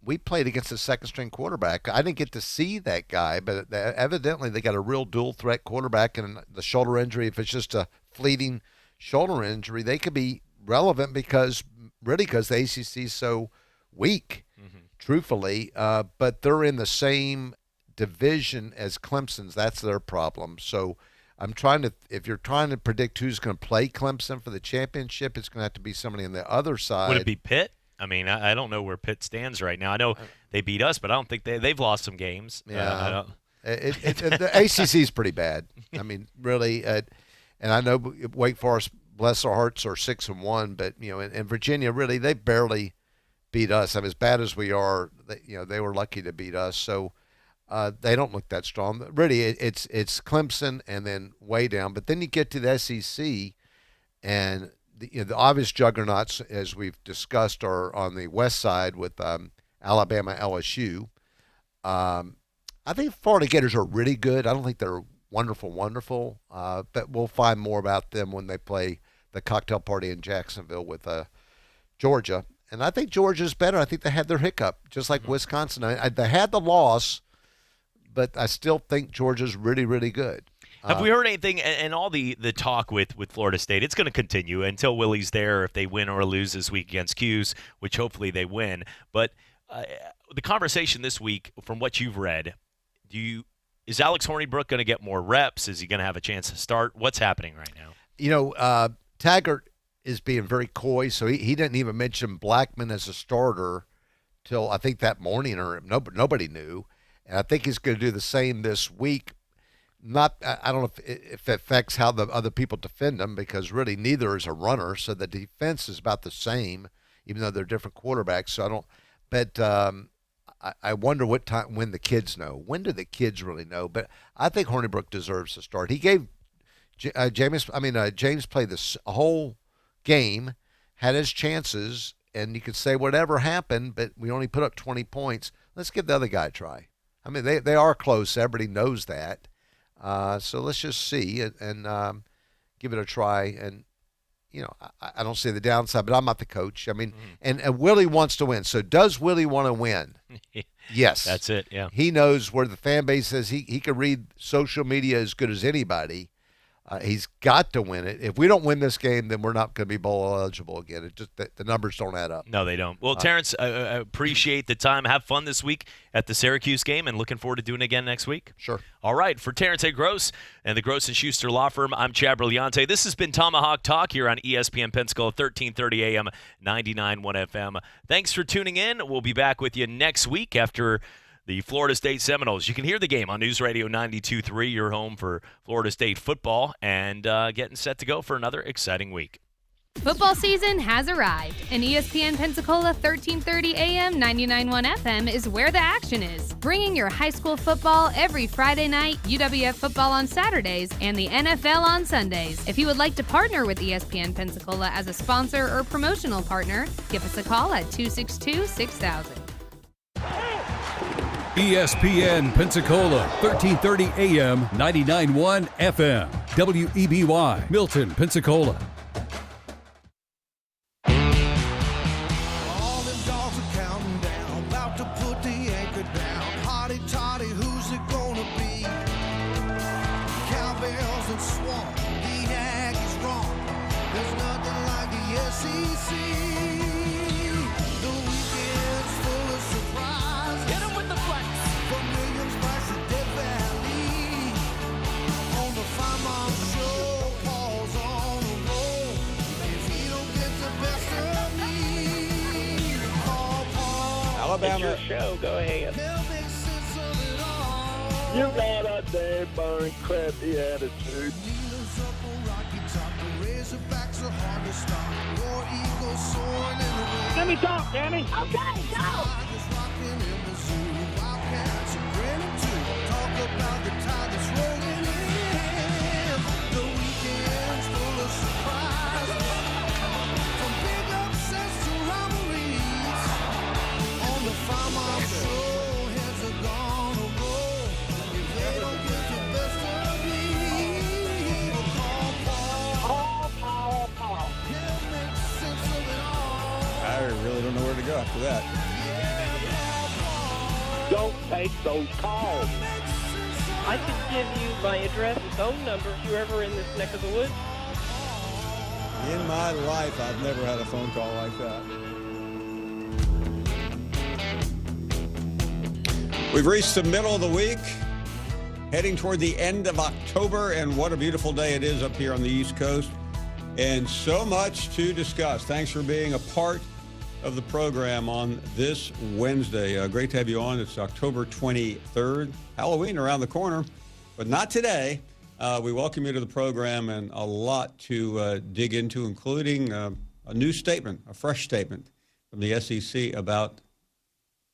we played against a second-string quarterback. I didn't get to see that guy, but evidently they got a real dual-threat quarterback, and the shoulder injury, if it's just a fleeting shoulder injury, they could be relevant because the ACC is so weak, truthfully. But they're in the same division as Clemson's. That's their problem. So if you're trying to predict who's going to play Clemson for the championship, it's going to have to be somebody on the other side. Would it be Pitt? I mean, I don't know where Pitt stands right now. I know they beat us, but I don't think they've lost some games. Yeah, the ACC is pretty bad. I mean, really, and I know Wake Forest, bless their hearts, are 6-1, but in Virginia, really, they barely beat us. I mean, as bad as we are, they were lucky to beat us. So they don't look that strong. Really, it's Clemson and then way down. But then you get to the SEC, and the obvious juggernauts, as we've discussed, are on the west side with Alabama, LSU. I think Florida Gators are really good. I don't think they're wonderful, but we'll find more about them when they play the cocktail party in Jacksonville with Georgia. And I think Georgia's better. I think they had their hiccup, just like Wisconsin. They had the loss, but I still think Georgia's really, really good. Have we heard anything, and all the talk with Florida State, it's going to continue until Willie's there if they win or lose this week against Cuse, which hopefully they win. But the conversation this week, from what you've read, is Alex Hornibrook going to get more reps? Is he going to have a chance to start? What's happening right now? Taggart is being very coy, so he didn't even mention Blackman as a starter till I think that morning, or nobody knew. And I think he's going to do the same this week. I don't know if it affects how the other people defend them, because really neither is a runner, so the defense is about the same, even though they're different quarterbacks. So I wonder when the kids know. When do the kids really know? But I think Hornibrook deserves to start. He gave James played this whole game, had his chances, and you could say whatever happened, but we only put up 20 points. Let's give the other guy a try. I mean, they are close. Everybody knows that. So let's just see and give it a try. And, I don't see the downside, but I'm not the coach. I mean, and Willie wants to win. So does Willie want to win? Yes. That's it, yeah. He knows where the fan base is. He can read social media as good as anybody. He's got to win it. If we don't win this game, then we're not going to be bowl eligible again. It just the numbers don't add up. No, they don't. Well, Terrence, I appreciate the time. Have fun this week at the Syracuse game, and looking forward to doing it again next week. Sure. All right. For Terrence A. Gross and the Gross & Schuster Law Firm, I'm Chad Brilliante. This has been Tomahawk Talk here on ESPN Pensacola, 1330 AM, 99.1 FM. Thanks for tuning in. We'll be back with you next week after the Florida State Seminoles. You can hear the game on News Radio 92.3, your home for Florida State football, and getting set to go for another exciting week. Football season has arrived, and ESPN Pensacola 1330 AM 99.1 FM is where the action is. Bringing your high school football every Friday night, UWF football on Saturdays, and the NFL on Sundays. If you would like to partner with ESPN Pensacola as a sponsor or promotional partner, give us a call at 262-6000. ESPN Pensacola, 1330 AM, 99.1 FM. WEBY, Milton, Pensacola. All them dogs are counting down, about to put the anchor down. Hotty toddy, who's it gonna SEC. The weekend's full of surprise. Hit 'em with the flex. From Williams Price to Death Valley. On the Five Mile Show, Paul's on the roll. If he don't get the best of me, call Paul. Alabama. It's your show. Go ahead. You got a damn burn crappy attitude. Let me talk, Danny. Okay, go. I really don't know where to go after that. Don't take those calls. I could give you my address and phone number if you're ever in this neck of the woods. In my life, I've never had a phone call like that. We've reached the middle of the week, heading toward the end of October, and what a beautiful day it is up here on the East Coast. And so much to discuss. Thanks for being a part of the program on this Wednesday. Great to have you on. It's October 23rd. Halloween around the corner, but not today. We welcome you to the program, and a lot to dig into, including a new statement, a fresh statement from the SEC about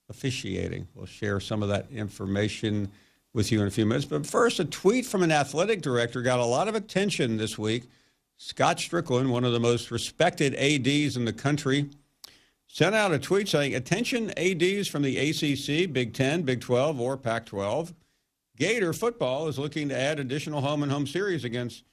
officiating. We'll share some of that information with you in a few minutes. But first, a tweet from an athletic director got a lot of attention this week. Scott Strickland, one of the most respected ADs in the country, sent out a tweet saying, "Attention ADs from the ACC, Big 10, Big 12, or Pac-12. Gator football is looking to add additional home-and-home series against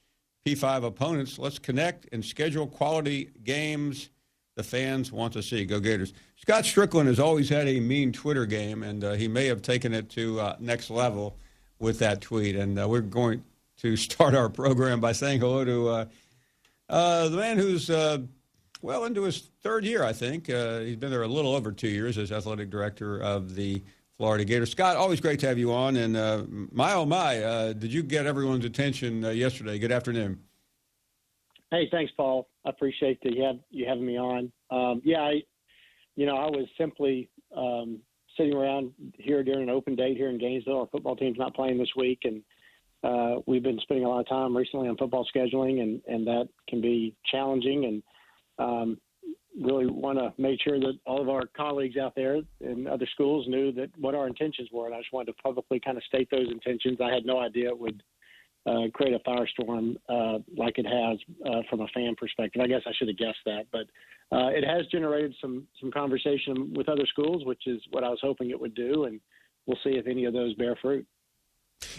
P5 opponents. Let's connect and schedule quality games the fans want to see. Go Gators." Scott Strickland has always had a mean Twitter game, and he may have taken it to next level with that tweet. And we're going to start our program by saying hello to the man who's well into his third year, I think. He's been there a little over 2 years as athletic director of the Florida Gators. Scott, always great to have you on. And my, oh my, did you get everyone's attention yesterday? Good afternoon. Hey, thanks, Paul. I appreciate you having me on. I was simply sitting around here during an open date here in Gainesville. Our football team's not playing this week, and we've been spending a lot of time recently on football scheduling, and that can be challenging. And really want to make sure that all of our colleagues out there in other schools knew that what our intentions were. And I just wanted to publicly kind of state those intentions. I had no idea it would create a firestorm like it has from a fan perspective. I guess I should have guessed that, but it has generated some conversation with other schools, which is what I was hoping it would do. And we'll see if any of those bear fruit.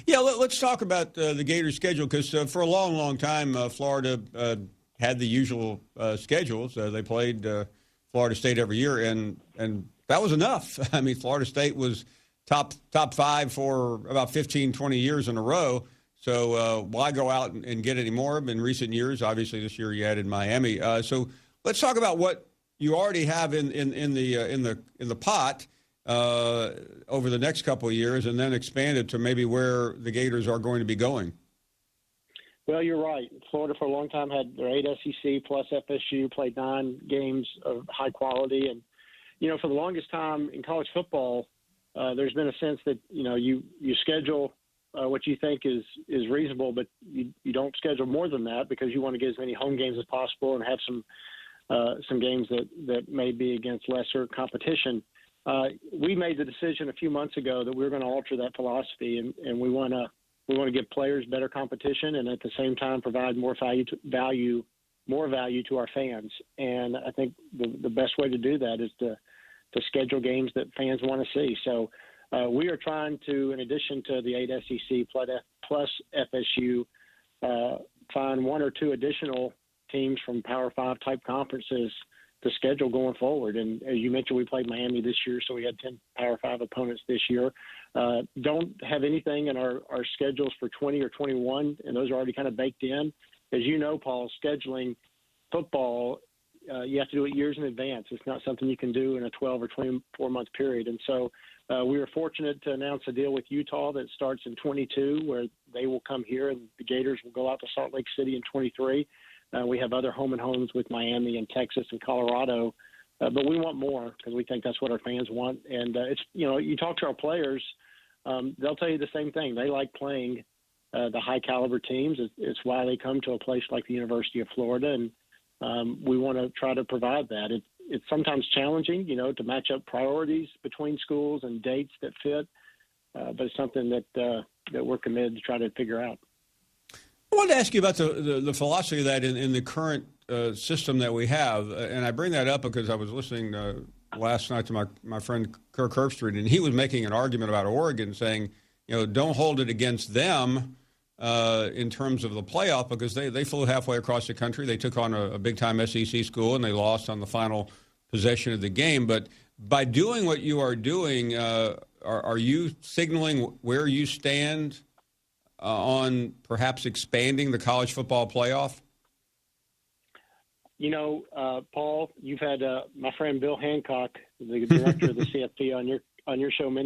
Yeah, let's talk about the Gators schedule, because for a long, long time, Florida had the usual schedules. They played Florida State every year, and that was enough. I mean, Florida State was top five for about 15, 20 years in a row. So why go out and get any more in recent years? Obviously, this year you added Miami. So let's talk about what you already have in the pot over the next couple of years, and then expand it to maybe where the Gators are going to be going. Well, you're right. Florida for a long time had their 8 SEC plus FSU, played 9 games of high quality. And, for the longest time in college football, there's been a sense that, you schedule what you think is reasonable, but you don't schedule more than that because you want to get as many home games as possible and have some games that may be against lesser competition. We made the decision a few months ago that we were going to alter that philosophy, and we want to give players better competition and at the same time provide more value to our fans. And I think the best way to do that is to schedule games that fans want to see. So we are trying to, in addition to the 8 SEC plus FSU, find 1 or 2 additional teams from Power 5 type conferences to schedule going forward. And as you mentioned, we played Miami this year, so we had 10 Power 5 opponents this year. Don't have anything in our schedules for 20 or 21, and those are already kind of baked in. As you know, Paul, scheduling football you have to do it years in advance. It's not something you can do in a 12 or 24-month period. And so we were fortunate to announce a deal with Utah that starts in 22, where they will come here and the Gators will go out to Salt Lake City in 23. We have other home and homes with Miami and Texas and Colorado. But we want more because we think that's what our fans want. And it's, you talk to our players, they'll tell you the same thing. They like playing the high caliber teams. It's why they come to a place like the University of Florida. And we want to try to provide that. It's sometimes challenging, to match up priorities between schools and dates that fit. But it's something that we're committed to try to figure out. I wanted to ask you about the philosophy of that in the current system that we have. And I bring that up because I was listening last night to my friend Kirk Herbstreit, and he was making an argument about Oregon, saying, don't hold it against them in terms of the playoff, because they flew halfway across the country. They took on a big-time SEC school, and they lost on the final possession of the game. But by doing what you are doing, are you signaling where you stand on perhaps expanding the college football playoff? Paul, you've had my friend Bill Hancock, the director of the CFP, on your show many